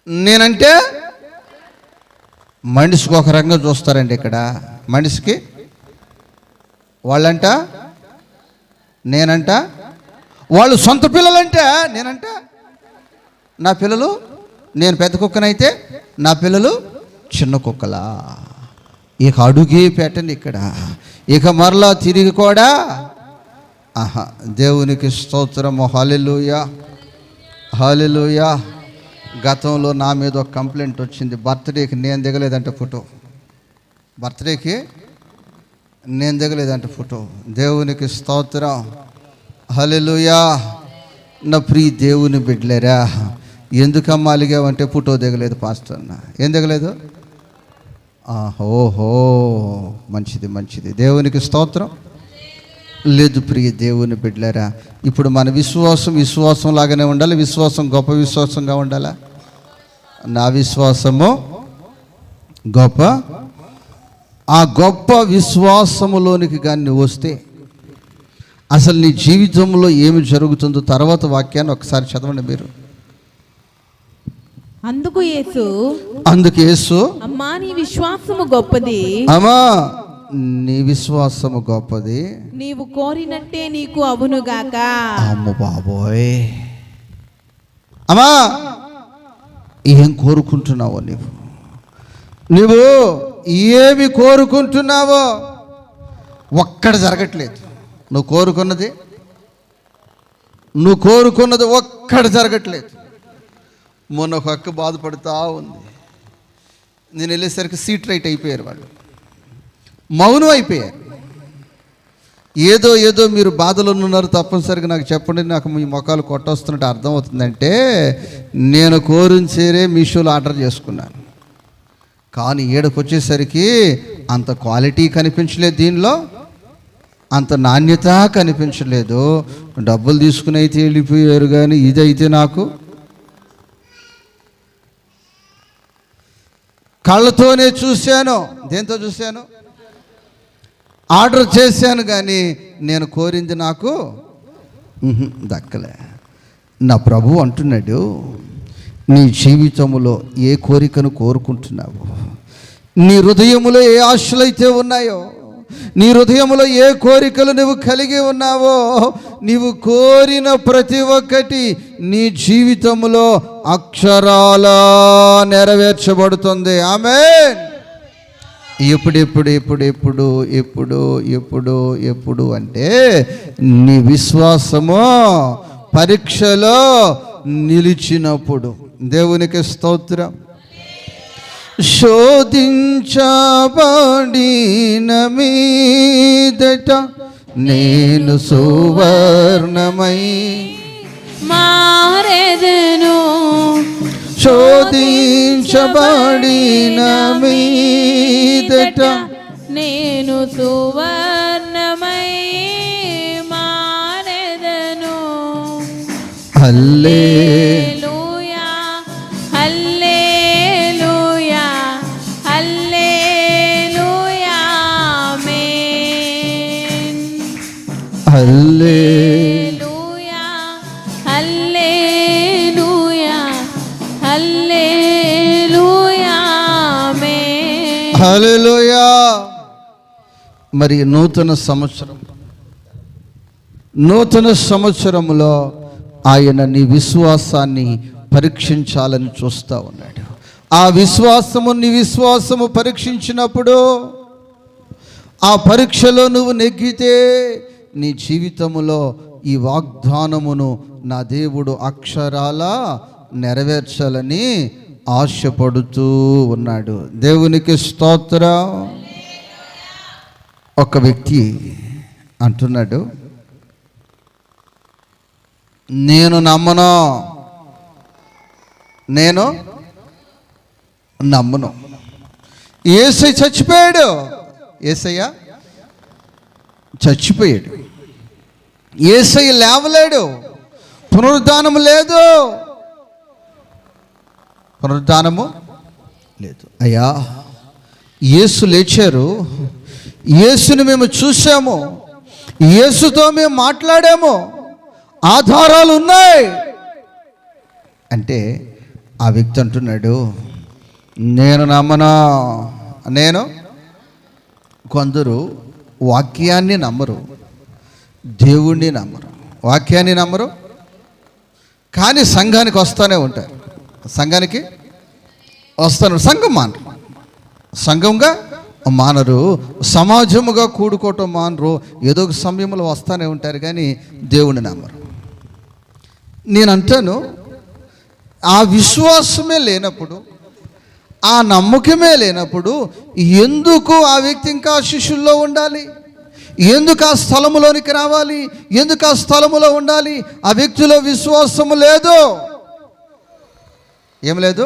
Speaker 1: నేనంటే మనిషికి ఒక రంగా చూస్తారండి. ఇక్కడ మనిషికి వాళ్ళంట నేనంట, వాళ్ళు సొంత పిల్లలంటే నేనంట నా పిల్లలు, నేను పెద్ద కుక్కనైతే నా పిల్లలు చిన్న కుక్కలా. ఇక అడుగే పెట్టండి ఇక్కడ, ఇక మరలా తిరిగి కూడా దేవునికి స్తోత్రము. హల్లెలూయా, హల్లెలూయా. గతంలో నా మీద ఒక కంప్లైంట్ వచ్చింది, బర్త్డేకి నేను దిగలేదంటే ఫోటో, బర్త్డేకి నేను దిగలేదంటే ఫోటో. దేవునికి స్తోత్రం. హల్లెలూయా. నా ప్రియ దేవుని బిడ్డలేరా, ఎందుకమ్మా అలిగావంటే ఫోటో దిగలేదు పాస్టర్ అన్న. ఏం దిగలేదు? ఓహో, మంచిది. దేవునికి స్తోత్రం. లేదు ప్రియ దేవుని బిడ్డలారా, ఇప్పుడు మన విశ్వాసం లాగానే ఉండాలి. విశ్వాసం గొప్ప విశ్వాసంగా ఉండాలా? నా విశ్వాసము గొప్ప. ఆ గొప్ప విశ్వాసములోనికి కానీ నువ్వు వస్తే అసలు నీ జీవితంలో ఏమి జరుగుతుందో తర్వాత వాక్యాన్ని ఒకసారి చదవండి మీరు.
Speaker 2: అందుకు యేసు
Speaker 1: అమ్మా
Speaker 2: నీ విశ్వాసము గొప్పది.
Speaker 1: అమ్మా నీ విశ్వాసము గొప్పది,
Speaker 2: నీవు కోరినట్టే నీకు అవునుగాక.
Speaker 1: అమ్మ బాబోయ్, అమ్మా ఏం కోరుకుంటున్నావో నువ్వు ఏమి కోరుకుంటున్నావో ఒక్కడ జరగట్లేదు. నువ్వు కోరుకున్నది ఒక్కడ జరగట్లేదు. మొన్న ఒక అక్క బాధపడుతూ ఉంది. నేను వెళ్ళేసరికి సీట్ రైట్ అయిపోయారు, వాళ్ళు మౌనం అయిపోయారు. ఏదో మీరు బాధలో ఉన్నారు, తప్పనిసరిగా నాకు చెప్పండి, నాకు మీ మొఖాలు కొట్టొస్తున్నట్టు అర్థమవుతుందంటే నేను కోరించేరే మీషోలో ఆర్డర్ చేసుకున్నాను. కానీ ఈడకు వచ్చేసరికి అంత క్వాలిటీ కనిపించలేదు, దీనిలో అంత నాణ్యత కనిపించలేదు. డబ్బులు తీసుకుని అయితే వెళ్ళిపోయారు, కానీ ఇదైతే నాకు కళ్ళతోనే చూశాను. దేంతో చూశాను? ఆర్డర్ చేశాను, కానీ నేను కోరింది నాకు దక్కలే. నా ప్రభు అంటున్నాడు, నీ జీవితంలో ఏ కోరికను కోరుకుంటున్నావు, నీ హృదయములో ఏ ఆశలైతే ఉన్నాయో, నీ హృదయంలో ఏ కోరికలు నువ్వు కలిగి ఉన్నావో, నీవు కోరిన ప్రతి ఒక్కటి నీ జీవితంలో అక్షరాల నెరవేర్చబడుతుంది. ఆమేన్. ఎప్పుడు అంటే నీ విశ్వాసము పరీక్షలో నిలిచినప్పుడు. దేవునికి స్తోత్రం. శోధించబడిన మీదట నేను సువర్ణమై
Speaker 2: మారెదను.
Speaker 1: శోధించబడిన మీదట
Speaker 2: నేను సువర్ణమై మారెదను. హల్లెలూయా, హల్లెలూయా, హల్లెలూయా, ఆమేన్. హల్లెలూయా, హల్లెలూయా, హల్లెలూయా, ఆమేన్.
Speaker 1: హల్లెలూయా. మరి నూతన సంవత్సరంలో ఆయన నీ విశ్వాసాన్ని పరీక్షించాలని చూస్తూ ఉన్నాడు. ఆ నీ విశ్వాసము పరీక్షించినప్పుడు, ఆ పరీక్షలో నువ్వు నెగ్గితే నీ జీవితములో ఈ వాగ్దానమును నా దేవుడు అక్షరాల నెరవేర్చాలని ఆశపడుతూ ఉన్నాడు. దేవునికి స్తోత్రం. ఒక వ్యక్తి అంటున్నాడు, నేను నమ్మను. యేసయ్య చచ్చిపోయాడు. యేసయ్య లేవలేడు. పునరుద్ధానము లేదు. అయ్యా, యేసు లేచారు, యేసుని మేము చూసాము, యేసుతో మేము మాట్లాడాము, ఆధారాలు ఉన్నాయి అంటే ఆ వ్యక్తి అంటున్నాడు, నేను నమ్మను. కొందరు వాక్యాన్ని నమ్మరు, దేవుణ్ణి నమ్మరు. వాక్యాన్ని నమ్మరు, కానీ సంఘానికి వస్తూనే ఉంటారు. సంఘం మానరు, సంఘంగా మానరు, సమాజముగా కూడుకోవటం మానరు. ఏదో ఒక సమయంలో వస్తూనే ఉంటారు, కానీ దేవుణ్ణి నమ్మరు. నేను అంటాను, ఆ విశ్వాసమే లేనప్పుడు, ఆ నమ్మకమే లేనప్పుడు ఎందుకు ఆ వ్యక్తి ఇంకా శిష్యుల్లో ఉండాలి? ఎందుకు ఆ స్థలములోనికి రావాలి? ఎందుకు ఆ స్థలములో ఉండాలి? ఆ వ్యక్తిలో విశ్వాసము లేదు. ఏం లేదు?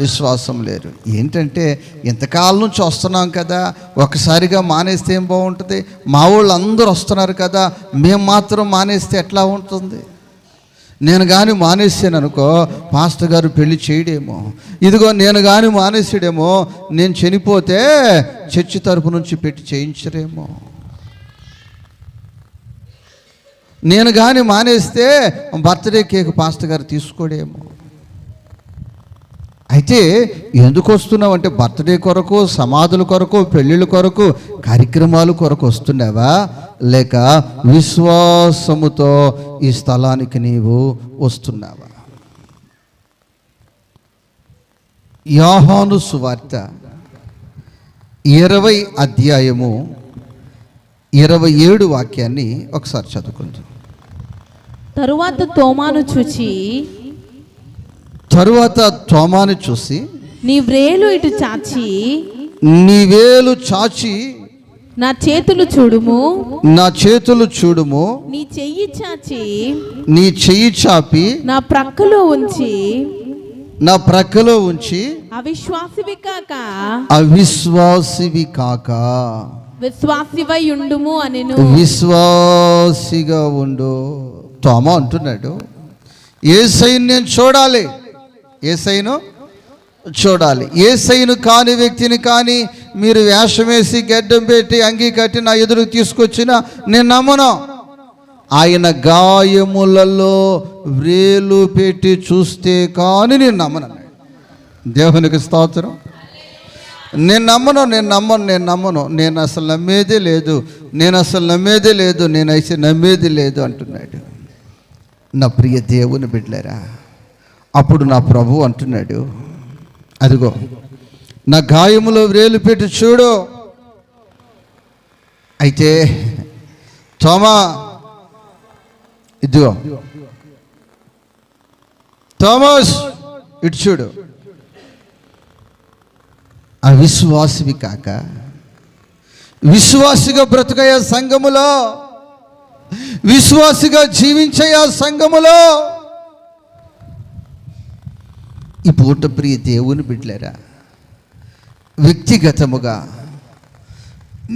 Speaker 1: విశ్వాసం లేదు. ఏంటంటే ఇంతకాలం నుంచి వస్తున్నాం కదా, ఒకసారిగా మానేస్తే ఏం బాగుంటుంది? మా వాళ్ళు అందరూ వస్తున్నారు కదా, మేము మాత్రం మానేస్తే ఎట్లా ఉంటుంది? నేను కానీ మానేసాను అనుకో, పాస్టర్ గారు పెళ్లి చేయడేమో, ఇదిగో నేను కానీ మానేసాడేమో, నేను చనిపోతే చర్చి తరపు నుంచి పెట్టి చేయించరేమో, నేను కానీ మానేస్తే బర్త్డే కేక్ పాస్టర్ గారు తీసుకోడేమో అయితే ఎందుకు వస్తున్నావు అంటే బర్త్డే కొరకు, సమాధుల కొరకు, పెళ్ళిళ్ళ కొరకు, కార్యక్రమాల కొరకు వస్తున్నావా, లేక విశ్వాసముతో ఈ స్థలానికి నీవు వస్తున్నావా? యోహాను సువార్త 20 అధ్యాయము 27 వాక్యాన్ని ఒకసారి చదువుకుందాం.
Speaker 2: తరువాత తోమాను చూసి నీ వ్రేలు ఇటు చాచి
Speaker 1: నీ వేలు చాచి
Speaker 2: నా చేతులు చూడుము నీ చెయ్యి చాపి నా ప్రక్కలో ఉంచి అవిశ్వాసివి కాక విశ్వాసివై ఉండుము అనెను.
Speaker 1: విశ్వాసిగా ఉండు. తోమా అంటున్నాడు, యేసయ్యను నేను చూడాలి, యేసయ్యను చూడాలి. యేసయ్యను కాని వ్యక్తిని కానీ మీరు వేషం వేసి గడ్డం పెట్టి అంగీ కట్టి నా ఎదురుకు తీసుకొచ్చినా నేను నమ్మను. ఆయన గాయములలో వ్రేలు పెట్టి చూస్తే కానీ నేను నమ్మను. దేవునికి స్తోత్రం. నేను నమ్మను, నేను అసలు నమ్మేదే లేదు, నేనైతే నమ్మేది లేదు అంటున్నాడు. నా ప్రియ దేవుని బిడ్డలారా, అప్పుడు నా ప్రభు అంటున్నాడు, అదిగో నా గాయములో వ్రేలు పెట్టి చూడు. అయితే తోమా, ఇదిగో థామస్ ఇటు చూడు. అవిశ్వాసివి కాక విశ్వాసిగా బ్రతుకయ్యా సంఘములో, విశ్వాసిగా జీవించయ్యా సంఘములో. ఈ పూట ప్రియ దేవుని బిడ్డలారా, వ్యక్తిగతముగా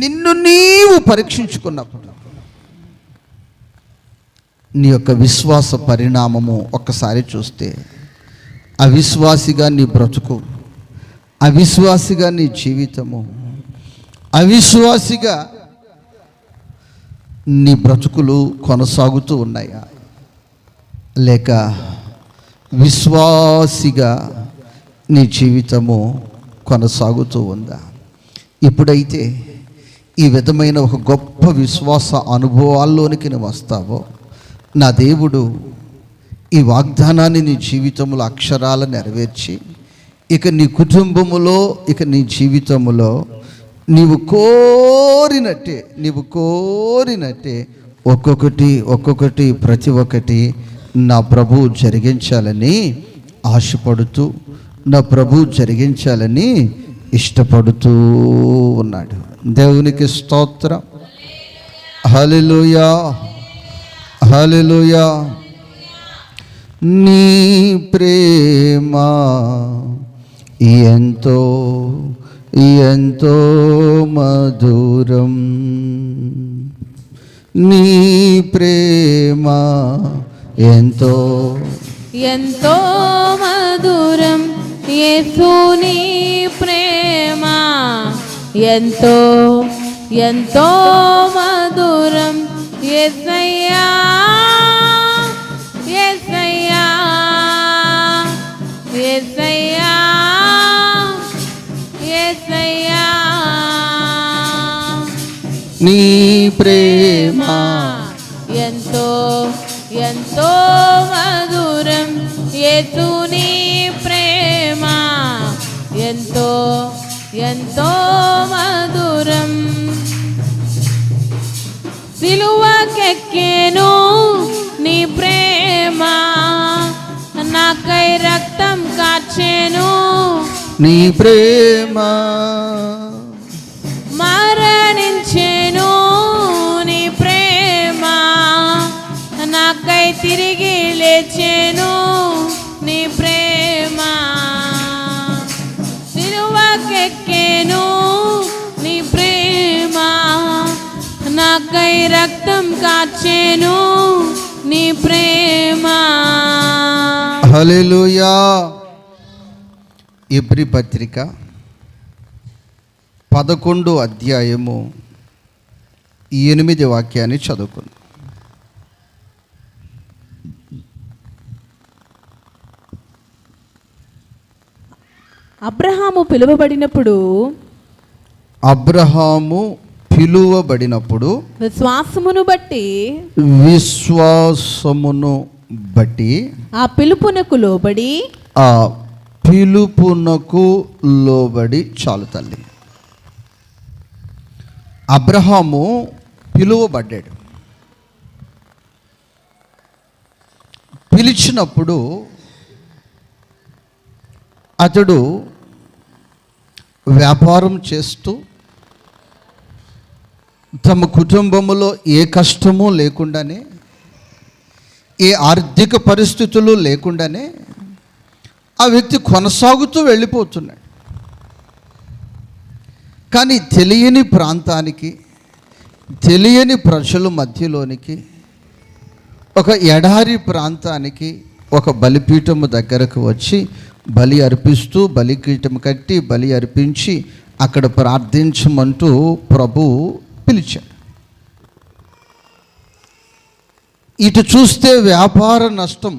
Speaker 1: నిన్ను నీవు పరీక్షించుకున్నప్పుడు నీ యొక్క విశ్వాస పరిణామము ఒక్కసారి చూస్తే, అవిశ్వాసిగా నీ బ్రతుకు, అవిశ్వాసిగా నీ జీవితము, అవిశ్వాసిగా నీ బ్రతుకులు కొనసాగుతూ ఉన్నాయా, లేక విశ్వాసిగా నీ జీవితము కొనసాగుతూ ఉందా? ఇప్పుడైతే ఈ విధమైన ఒక గొప్ప విశ్వాస అనుభవాల్లోనికి నువ్వు వస్తావో, నా దేవుడు ఈ వాగ్దానాన్ని నీ జీవితంలో అక్షరాల నెరవేర్చి, ఇక నీ కుటుంబములో, ఇక నీ జీవితములో నీవు కోరినట్టే ఒక్కొక్కటి ప్రతి ఒక్కటి నా ప్రభు జరిగించాలని ఆశపడుతూ, నా ప్రభు జరిగించాలని ఇష్టపడుతూ ఉన్నాడు. దేవునికి స్తోత్రం. హల్లెలూయా, హల్లెలూయా. నీ ప్రేమ ఎంతో ఎంతో మధురం, నీ ప్రేమ ఎంతో
Speaker 2: ఎంతో మధురం, యేసు నీ ప్రేమ ఎంతో ఎంతో మధురం, యేసయ్యా యేసయ్యా యేసయ్యా యేసయ్యా.
Speaker 1: నీ ప్రేమ
Speaker 2: ఎంతో ఎంతో మధురం, యేసు నీ ప్రేమ ఎంతో ఎంతో మధురం. సిలువకెక్కెను నీ ప్రేమ, నాకై రక్తం కార్చెను
Speaker 1: నీ ప్రేమ,
Speaker 2: మరణించెను నీ ప్రేమ, నాకై తిరిగి లేచెను నీ ప్రేమ. సిలువకెక్కెను నీ ప్రేమ, నాకై రక్తం కార్చెను నీ ప్రేమ.
Speaker 1: హల్లెలూయా. ఎబ్రీ పత్రిక 11 అధ్యాయము 8 వాక్యాన్ని చదువుకుందాం.
Speaker 2: అబ్రహాము పిలువబడినప్పుడు విశ్వాసమును బట్టి ఆ పిలుపునకు లోబడి
Speaker 1: చాలు తల్లి. అబ్రహాము పిలువబడ్డాడు. పిలిచినప్పుడు అతడు వ్యాపారం చేస్తూ తమ కుటుంబంలో ఏ కష్టము లేకుండానే, ఏ ఆర్థిక పరిస్థితులు లేకుండానే ఆ వ్యక్తి కొనసాగుతూ వెళ్ళిపోతున్నాడు. కానీ తెలియని ప్రాంతానికి, తెలియని ప్రజల మధ్యలోనికి, ఒక ఎడారి ప్రాంతానికి, ఒక బలిపీఠము దగ్గరకు వచ్చి బలి అర్పిస్తూ, బలిపీఠం కట్టి బలి అర్పించి అక్కడ ప్రార్థించమంటూ ప్రభు పిలిచాడు. ఇటు చూస్తే వ్యాపార నష్టం,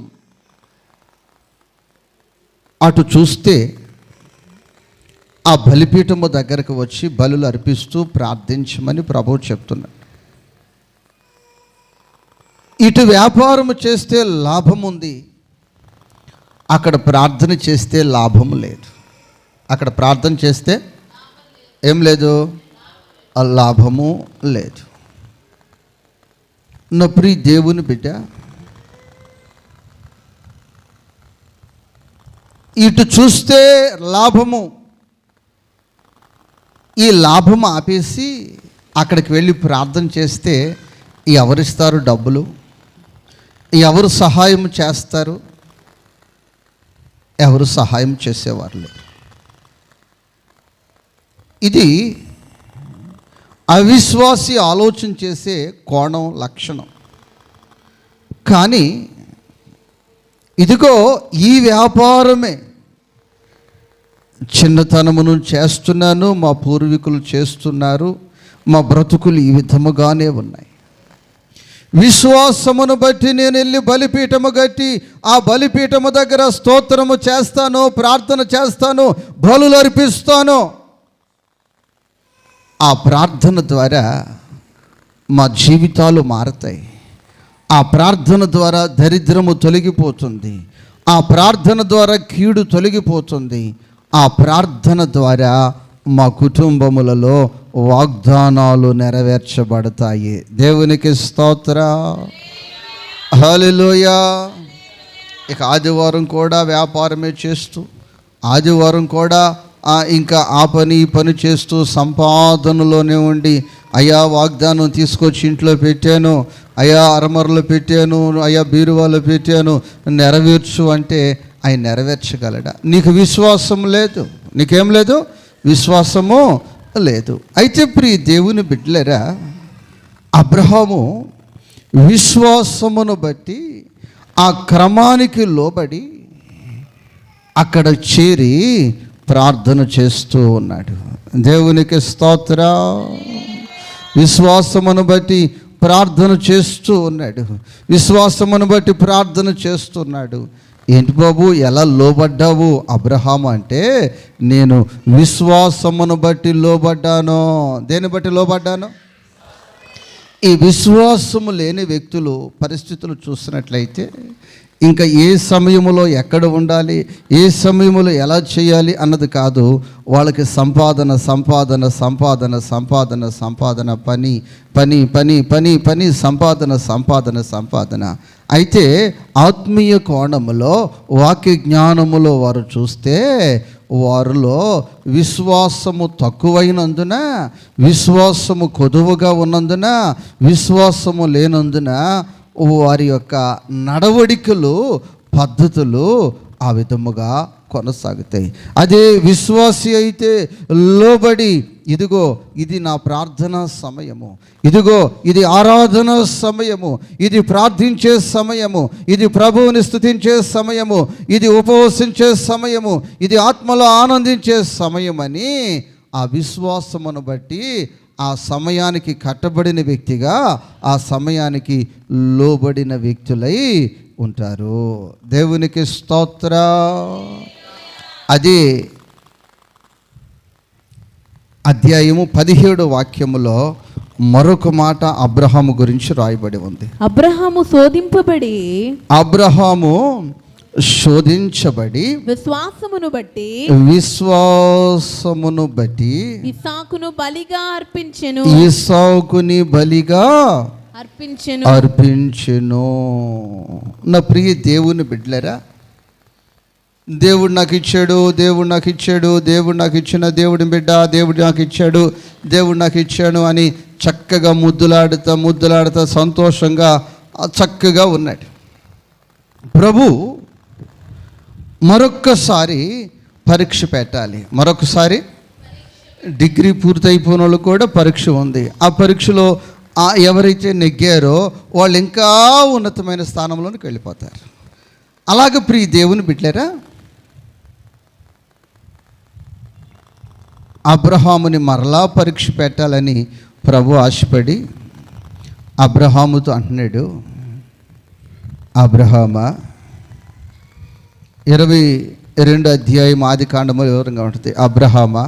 Speaker 1: అటు చూస్తే ఆ బలిపీఠము దగ్గరకు వచ్చి బలులు అర్పిస్తూ ప్రార్థించమని ప్రభువు చెప్తున్నాడు. ఇటు వ్యాపారం చేస్తే లాభం ఉంది, అక్కడ ప్రార్థన చేస్తే లాభం లేదు. అక్కడ ప్రార్థన చేస్తే ఏం లేదు, లాభము లేదు. నా ప్రియ దేవుని బిడ్డ, ఇటు చూస్తే లాభము, ఈ లాభం ఆపేసి అక్కడికి వెళ్ళి ప్రార్థన చేస్తే ఎవరిస్తారు డబ్బులు, ఎవరు సహాయం చేస్తారు? ఎవరు సహాయం చేసేవారు లేరు. ఇది అవిశ్వాసి ఆలోచన చేసే కోణం, లక్షణం. కానీ ఇదిగో ఈ వ్యాపారమే చిన్నతనమును చేస్తున్నాను, మా పూర్వీకులు చేస్తున్నారు, మా బ్రతుకులు ఈ విధముగానే ఉన్నాయి. విశ్వాసమును బట్టి నేను వెళ్ళి బలిపీఠము కట్టి ఆ బలిపీఠము దగ్గర స్తోత్రము చేస్తాను, ప్రార్థన చేస్తాను, బలులు అర్పిస్తాను. ఆ ప్రార్థన ద్వారా మా జీవితాలు మారతాయి. ఆ ప్రార్థన ద్వారా దరిద్రము తొలగిపోతుంది. ఆ ప్రార్థన ద్వారా కీడు తొలగిపోతుంది. ఆ ప్రార్థన ద్వారా మా కుటుంబములలో వాగ్దానాలు నెరవేర్చబడతాయి. దేవునికి స్తోత్రం, హల్లెలూయా. ఇక ఆదివారం కూడా వ్యాపారమే చేస్తూ, ఆదివారం కూడా ఇంకా ఆ పని ఈ పని చేస్తూ సంపాదనలోనే ఉండి, అయ్యా వాగ్దానం తీసుకొచ్చి ఇంట్లో పెట్టాను, అయ్యా అరమరలో పెట్టాను, అయ్యా బీరువాలో పెట్టాను, నెరవేర్చు అంటే ఆయన నెరవేర్చగలడా? నీకు విశ్వాసం లేదు, నీకేం లేదు, విశ్వాసము లేదు. అయితే ప్రియ దేవుని బిడ్డలారా, అబ్రహాము విశ్వాసమును బట్టి ఆ క్రమానికి లోబడి అక్కడ చేరి ప్రార్థన చేస్తూ ఉన్నాడు. దేవునికి స్తోత్రం. విశ్వాసమును బట్టి ప్రార్థన చేస్తూ ఉన్నాడు. విశ్వాసమును బట్టి ప్రార్థన చేస్తున్నాడు. ఏంటి బాబు, ఎలా లోబడ్డావు అబ్రహాము అంటే, నేను విశ్వాసమును బట్టి లోబడ్డాను. దేని బట్టి లోబడ్డాను? ఈ విశ్వాసము లేని వ్యక్తులు పరిస్థితులు చూసినట్లయితే ఇంకా ఏ సమయంలో ఎక్కడ ఉండాలి, ఏ సమయంలో ఎలా చేయాలి అన్నది కాదు. వాళ్ళకి సంపాదన సంపాదన సంపాదన సంపాదన సంపాదన, పని పని పని పని పని, సంపాదన సంపాదన సంపాదన. అయితే ఆత్మీయ కోణములో, వాక్య జ్ఞానములో వారు చూస్తే వారిలో విశ్వాసము తక్కువైనందున, విశ్వాసము కొదువుగా ఉన్నందున, విశ్వాసము లేనందున వారి యొక్క నడవడికలు, పద్ధతులు ఆ విధముగా కొనసాగుతాయి. అదే విశ్వాసి అయితే లోబడి, ఇదిగో ఇది నా ప్రార్థనా సమయము, ఇదిగో ఇది ఆరాధన సమయము, ఇది ప్రార్థించే సమయము, ఇది ప్రభువుని స్తుతించే సమయము, ఇది ఉపవసించే సమయము, ఇది ఆత్మలో ఆనందించే సమయమని ఆ విశ్వాసమును బట్టి ఆ సమయానికి కట్టబడిన వ్యక్తిగా, ఆ సమయానికి లోబడిన వ్యక్తులై ఉంటారు. దేవునికి స్తోత్రం. అదే అధ్యాయము 17 వాక్యములో మరొక మాట అబ్రహాము గురించి రాయబడి ఉంది.
Speaker 2: అబ్రహాము శోధించబడి
Speaker 1: విశ్వాసమును బట్టి
Speaker 2: ఇస్సాకును బలిగా
Speaker 1: అర్పించెను. నా ప్రియ దేవుని బిడ్డలారా, దేవుడు నాకు ఇచ్చాడు, దేవుడు నాకు ఇచ్చాడు, దేవుడు నాకు ఇచ్చిన దేవుడి బిడ్డ, దేవుడు నాకు ఇచ్చాడు, దేవుడు నాకు ఇచ్చాడు అని చక్కగా ముద్దులాడుతా సంతోషంగా చక్కగా ఉన్నాడు. ప్రభు మరొక్కసారి పరీక్ష పెట్టాలి. మరొకసారి డిగ్రీ పూర్తయిపోయిన వాళ్ళు కూడా పరీక్ష ఉంది. ఆ పరీక్షలో ఎవరైతే నెగ్గారో వాళ్ళు ఇంకా ఉన్నతమైన స్థానంలోనికి వెళ్ళిపోతారు. అలాగే ప్రియ దేవుని బిడ్డలారా, అబ్రహాముని మరలా పరీక్ష పెట్టాలని ప్రభు ఆశపడి అబ్రహాముతో అంటున్నాడు, అబ్రహామా, 22 అధ్యాయం ఆదికాండము వివరంగా ఉంటుంది. అబ్రహామా,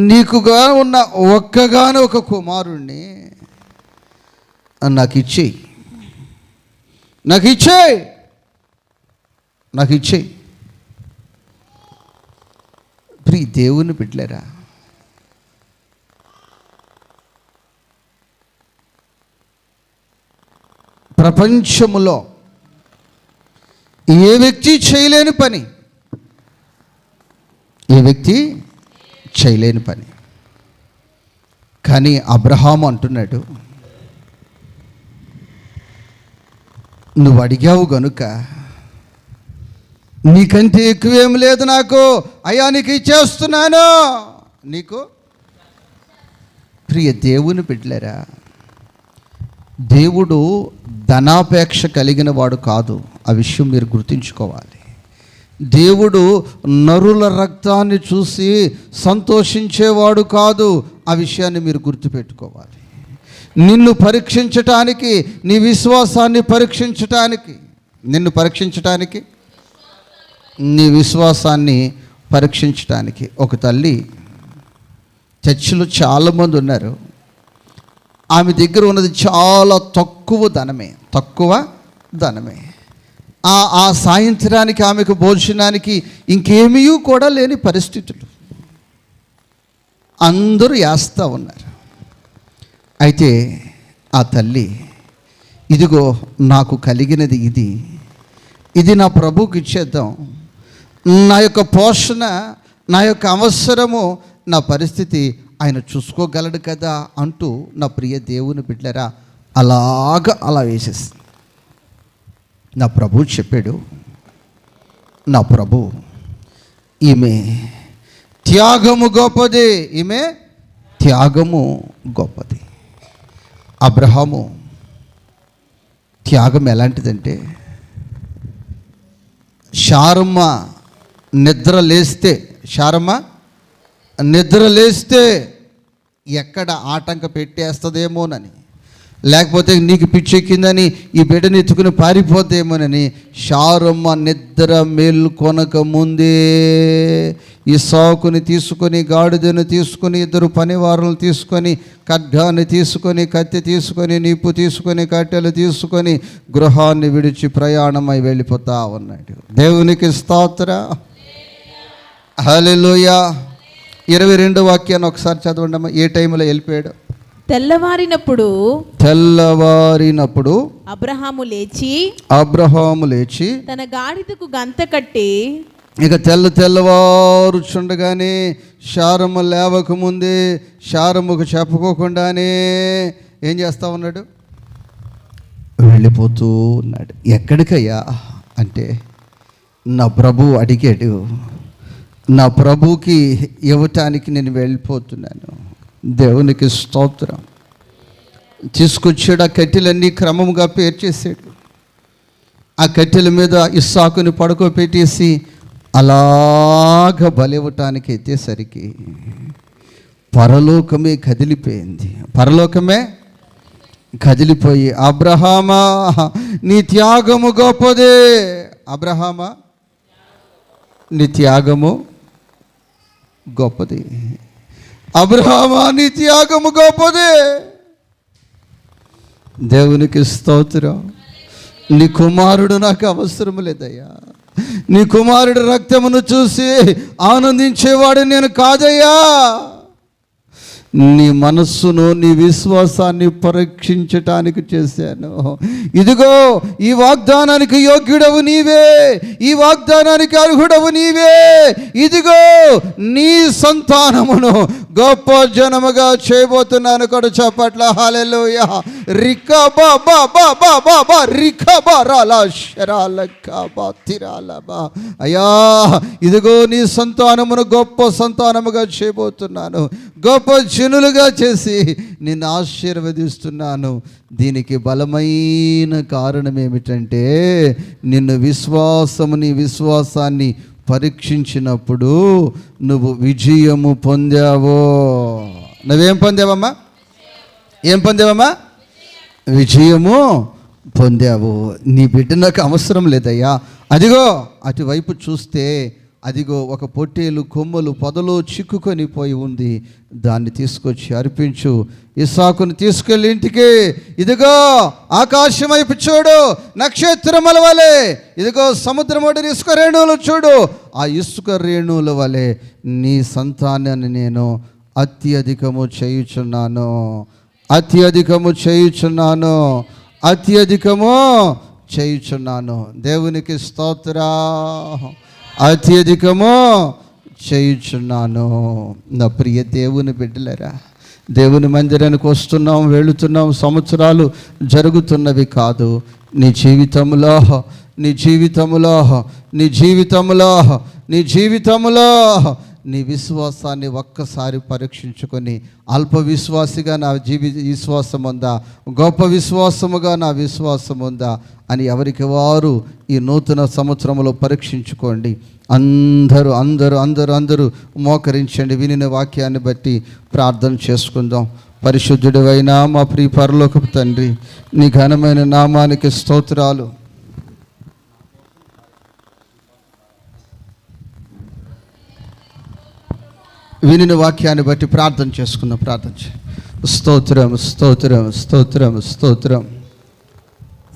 Speaker 1: నీకుగా ఉన్న ఒక్క కుమారుణ్ణి నాకు ఇచ్చేయి. ప్రియ దేవుని బిడ్డలారా, ప్రపంచములో ఏ వ్యక్తి చేయలేని పని కానీ అబ్రహాము అంటున్నాడు, నువ్వు అడిగావు గనుక నీకంటే ఎక్కువేం లేదు నాకు, అయ్యా నీకు ఇచ్చేస్తున్నాను నీకు. ప్రియ దేవుని బిడ్డలారా, దేవుడు ధనాపేక్ష కలిగిన వాడు కాదు. ఆ విషయం మీరు గుర్తుంచుకోవాలి. దేవుడు నరుల రక్తాన్ని చూసి సంతోషించేవాడు కాదు. ఆ విషయాన్ని మీరు గుర్తుపెట్టుకోవాలి. నిన్ను పరీక్షించటానికి, నీ విశ్వాసాన్ని పరీక్షించటానికి, నీ విశ్వాసాన్ని పరీక్షించటానికి ఒక తల్లి, చర్చిలో చాలామంది ఉన్నారు, ఆమె దగ్గర ఉన్నది చాలా తక్కువ ధనమే. ఆ సాయంత్రానికి ఆమెకు భోజనానికి ఇంకేమీ కూడా లేని పరిస్థితులు. అందరూ వేస్తూ ఉన్నారు. అయితే ఆ తల్లి, ఇదిగో నాకు కలిగినది ఇది నా ప్రభువుకి ఇచ్చేద్దాం, నా యొక్క పోషణ, నా యొక్క అవసరము, నా పరిస్థితి ఆయన చూసుకోగలడు కదా అంటూ నా ప్రియ దేవుని బిడ్డలారా అలా వేసేసి నా ప్రభు చెప్పాడు, నా ప్రభు ఈమె త్యాగము గొప్పది. అబ్రహాము త్యాగం ఎలాంటిదంటే, శారమ్మ నిద్ర లేస్తే ఎక్కడ ఆటంక పెట్టేస్తుందేమోనని, లేకపోతే నీకు పిచ్చెక్కిందని ఈ బిడ్డని ఎత్తుకుని పారిపోద్దేమోనని శారమ్మ నిద్ర మేల్కొనక ముందే ఇస్సాకుని తీసుకొని, గాడిదను తీసుకొని, 2 పనివారులను తీసుకొని, ఖడ్గాన్ని తీసుకొని, కత్తి తీసుకొని, నిప్పు తీసుకొని, కట్టెలు తీసుకొని గృహాన్ని విడిచి ప్రయాణమై వెళ్ళిపోతా ఉన్నాడు. దేవునికి స్తోత్రం, హల్లెలూయా. 22 వాక్యాన్ని ఒకసారి చదవండి. ఏ టైంలో వెళ్ళిపోయాడు?
Speaker 2: తెల్లవారినప్పుడు అబ్రహాము లేచి తన గాడిదకు గంత కట్టి,
Speaker 1: ఇక తెల్లవారుచుండగానే శారమ్మ లేవకముందే, శారమ్మకు చెప్పుకోకుండానే ఏం చేస్తా ఉన్నాడు? వెళ్ళిపోతూ ఉన్నాడు. ఎక్కడికయ్యా అంటే, నా ప్రభు అడిగాడు, నా ప్రభుకి ఇవ్వటానికి నేను వెళ్ళిపోతున్నాను. దేవునికి స్తోత్రం. తీసుకొచ్చాడు. ఆ కట్టెలన్నీ క్రమముగా పేర్చేసాడు. ఆ కట్టెల మీద ఇస్సాకుని పడుకోబెట్టేసి అలాగ బలివ్వటానికి ఎత్తేసరికి పరలోకమే కదిలిపోయి, అబ్రహామా నీ త్యాగము గొప్పదే, అబ్రహామా నీ త్యాగము గొప్పది. అబ్రహామా నీ త్యాగము గొప్పదే. దేవునికి స్తోత్రం. నీ కుమారుడు నాకు అవసరం లేదయ్యా. నీ కుమారుడు రక్తమును చూసి ఆనందించేవాడు నేను కాదయ్యా. నీ మనస్సును, నీ విశ్వాసాన్ని పరీక్షించటానికి చేశాను. ఇదిగో ఈ వాగ్దానానికి యోగ్యుడవు నీవే, ఈ వాగ్దానానికి అర్హుడవు నీవే. ఇదిగో నీ సంతానమును గొప్ప జనముగా చేయబోతున్నాను కూడా చెప్పట్ల. హల్లెలూయా. రికబా బా బా బా బా బా రికబా రాలా శరాల కబా తిరాలబా. అయ్యా ఇదిగో నీ సంతానమును గొప్ప సంతానముగా చేయబోతున్నాను, గొప్ప జనులుగా చేసి నిన్ను ఆశీర్వదిస్తున్నాను. దీనికి బలమైన కారణం ఏమిటంటే నిన్ను నీ విశ్వాసాన్ని పరీక్షించినప్పుడు నువ్వు విజయము పొందావో. నువ్వేం పొందావమ్మా? ఏం పొందావమ్మా? విజయము పొందావు. నీ బిడ్డ నాకు అవసరం లేదయ్యా. అదిగో అటువైపు చూస్తే అదిగో ఒక పొట్టేలు కొమ్మలు పొదలో చిక్కుకొని పోయి ఉంది. దాన్ని తీసుకొచ్చి అర్పించు. ఇస్సాకును తీసుకెళ్ళి ఇంటికి ఇదిగో ఆకాశం వైపు చూడు, నక్షత్రముల వలె ఇదిగో సముద్రం ఒడ్డున ఇసుక రేణువులు చూడు. ఆ ఇసుక రేణువుల వలె నీ సంతానాన్ని నేను అత్యధికము చేయుచున్నాను, అత్యధికము చేయుచున్నాను, అత్యధికము చేయుచున్నాను. దేవునికి స్తోత్రం. అత్యధికము చేయుచున్నాను. నా ప్రియ దేవుని బిడ్డలరా, దేవుని మందిరానికి వస్తున్నాం, వెళుతున్నాం, సంవత్సరాలు జరుగుతున్నవి కాదు. నీ జీవితంలో నీ జీవితంలో నీ జీవితంలో నీ జీవితంలో నీ విశ్వాసాన్ని ఒక్కసారి పరీక్షించుకొని అల్ప విశ్వాసిగా నా విశ్వాసం ఉందా, గొప్ప విశ్వాసముగా నా విశ్వాసం ఉందా అని ఎవరికి వారు ఈ నూతన సంవత్సరంలో పరీక్షించుకోండి. అందరూ అందరూ అందరూ అందరూ మోకరించండి. వినిన వాక్యాన్ని బట్టి ప్రార్థన చేసుకుందాం. పరిశుద్ధుడివైన మా ప్రియ పరలోకపు తండ్రి, నీ ఘనమైన నామానికి స్తోత్రాలు. వినిన వాక్యాన్ని బట్టి ప్రార్థన చేసుకుందాం. ప్రార్థన స్తోత్రం స్తోత్రం స్తోత్రం స్తోత్రం.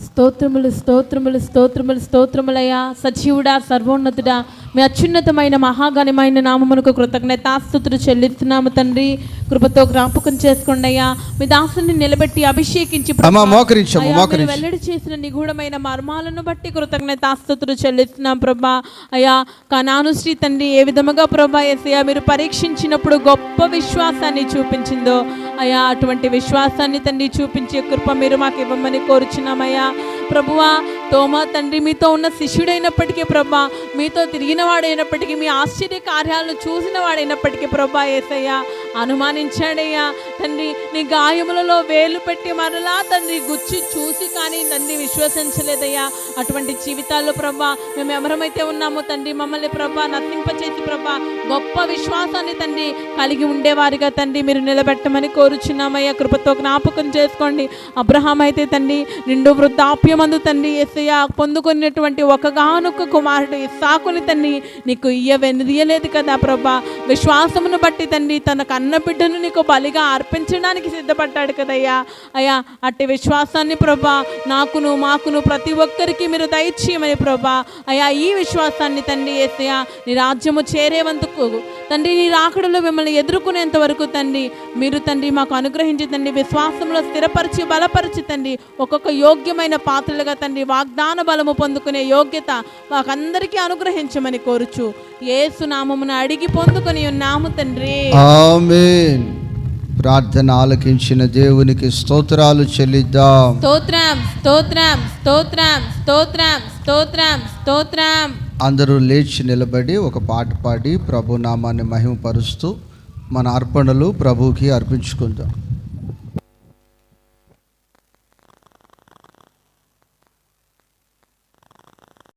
Speaker 2: స్తోత్రములు స్తోత్రములు స్తోత్రములు స్తోత్రములయ్యా. సజీవుడా, సర్వోన్నతుడా, మీ అత్యున్నతమైన మహాగణమైన నామమునకు కృతజ్ఞతాస్తుతులు చెల్లిస్తున్నాము తండ్రి. కృపతో జ్ఞాపకం చేసుకోండి అయ్యా. మీ దాసుని నిలబెట్టి అభిషేకించి వెల్లడి చేసిన నిగూఢమైన మర్మాలను బట్టి కృతజ్ఞతాస్తుతులు చెల్లిస్తున్నాం ప్రభా. అయ్యా కనాను శ్రీ తండ్రి ఏ విధముగా ప్రభా యేసయ్యా మీరు పరీక్షించినప్పుడు గొప్ప విశ్వాసాన్ని చూపించిందో అయ్యా, అటువంటి విశ్వాసాన్ని తండ్రి చూపించే కృప మీరు మాకు ఇవ్వమని కోరుచున్నామయ్యా. ప్రభువా తోమా తండ్రి మీతో ఉన్న శిష్యుడైనప్పటికీ ప్రభా, మీతో తిరిగిన వాడైనప్పటికీ, మీ ఆశ్చర్య కార్యాలను చూసిన వాడైనప్పటికీ ప్రభా యేసయ్యా అనుమానించాడయ్యా తండ్రి. నీ గాయములలో వేలు పెట్టి మరలా తండ్రి గుచ్చి చూసి కానీ తండ్రి విశ్వసించలేదయ్యా. అటువంటి జీవితాల్లో ప్రభా మేము ఎవరమైతే ఉన్నామో తండ్రి మమ్మల్ని ప్రభా నర్తింపచేసి ప్రభా గొప్ప విశ్వాసాన్ని తండ్రి కలిగి ఉండేవారిగా తండ్రి మీరు నిలబెట్టమని కోరుచున్నామయ్యా. కృపతో జ్ఞాపకం చేసుకోండి. అబ్రహాం అయితే తండ్రి నిండు వృద్ధాప్యమందు తండ్రి యేసయ్యా పొందుకున్నటువంటి ఒకగానొక్క కుమారుడు ఇస్సాకుని తండ్రి నీకు ఇయ్యలేదు కదా ప్రభా. విశ్వాసమును బట్టి తండ్రి తన కన్న బిడ్డను నీకు బలిగా అర్పించడానికి సిద్ధపడ్డాడు కదయ్యా. అయ్యా అట్టి విశ్వాసాన్ని ప్రభా నాకును మాకును ప్రతి ఒక్కరికి మీరు దయచేయమని ప్రభా. అయ్యా ఈ విశ్వాసాన్ని తండ్రి యేసయ్యా నీ రాజ్యము చేరేవందుకు తండ్రి నీ రాకడలో మిమ్మల్ని ఎదుర్కొనేంత వరకు తండ్రి మీరు తండ్రి మాకు అనుగ్రహించి తండ్రి విశ్వాసంలో స్థిరపరిచి బలపరిచి తండ్రి ఒక్కొక్క యోగ్యమైన పాత్రలుగా తండ్రి వాగ్దాన బలము పొందుకునే యోగ్యత మాకందరికీ అనుగ్రహించమని కోరుచు యేసు నామమున అడిగి పొందుకొని ఉన్నాము తండ్రి.
Speaker 1: ఆమేన్. ప్రార్థన ఆలకించిన దేవునికి స్తోత్రాలు చెల్లిద్దాం.
Speaker 2: స్తోత్రం స్తోత్రం స్తోత్రం స్తోత్రం స్తోత్రం స్తోత్రం.
Speaker 1: అందరూ లేచి నిలబడి ఒక పాట పాడి ప్రభు నామాన్ని మహిమపరుస్తూ మన అర్పణలు ప్రభువుకి అర్పించుకుందాం.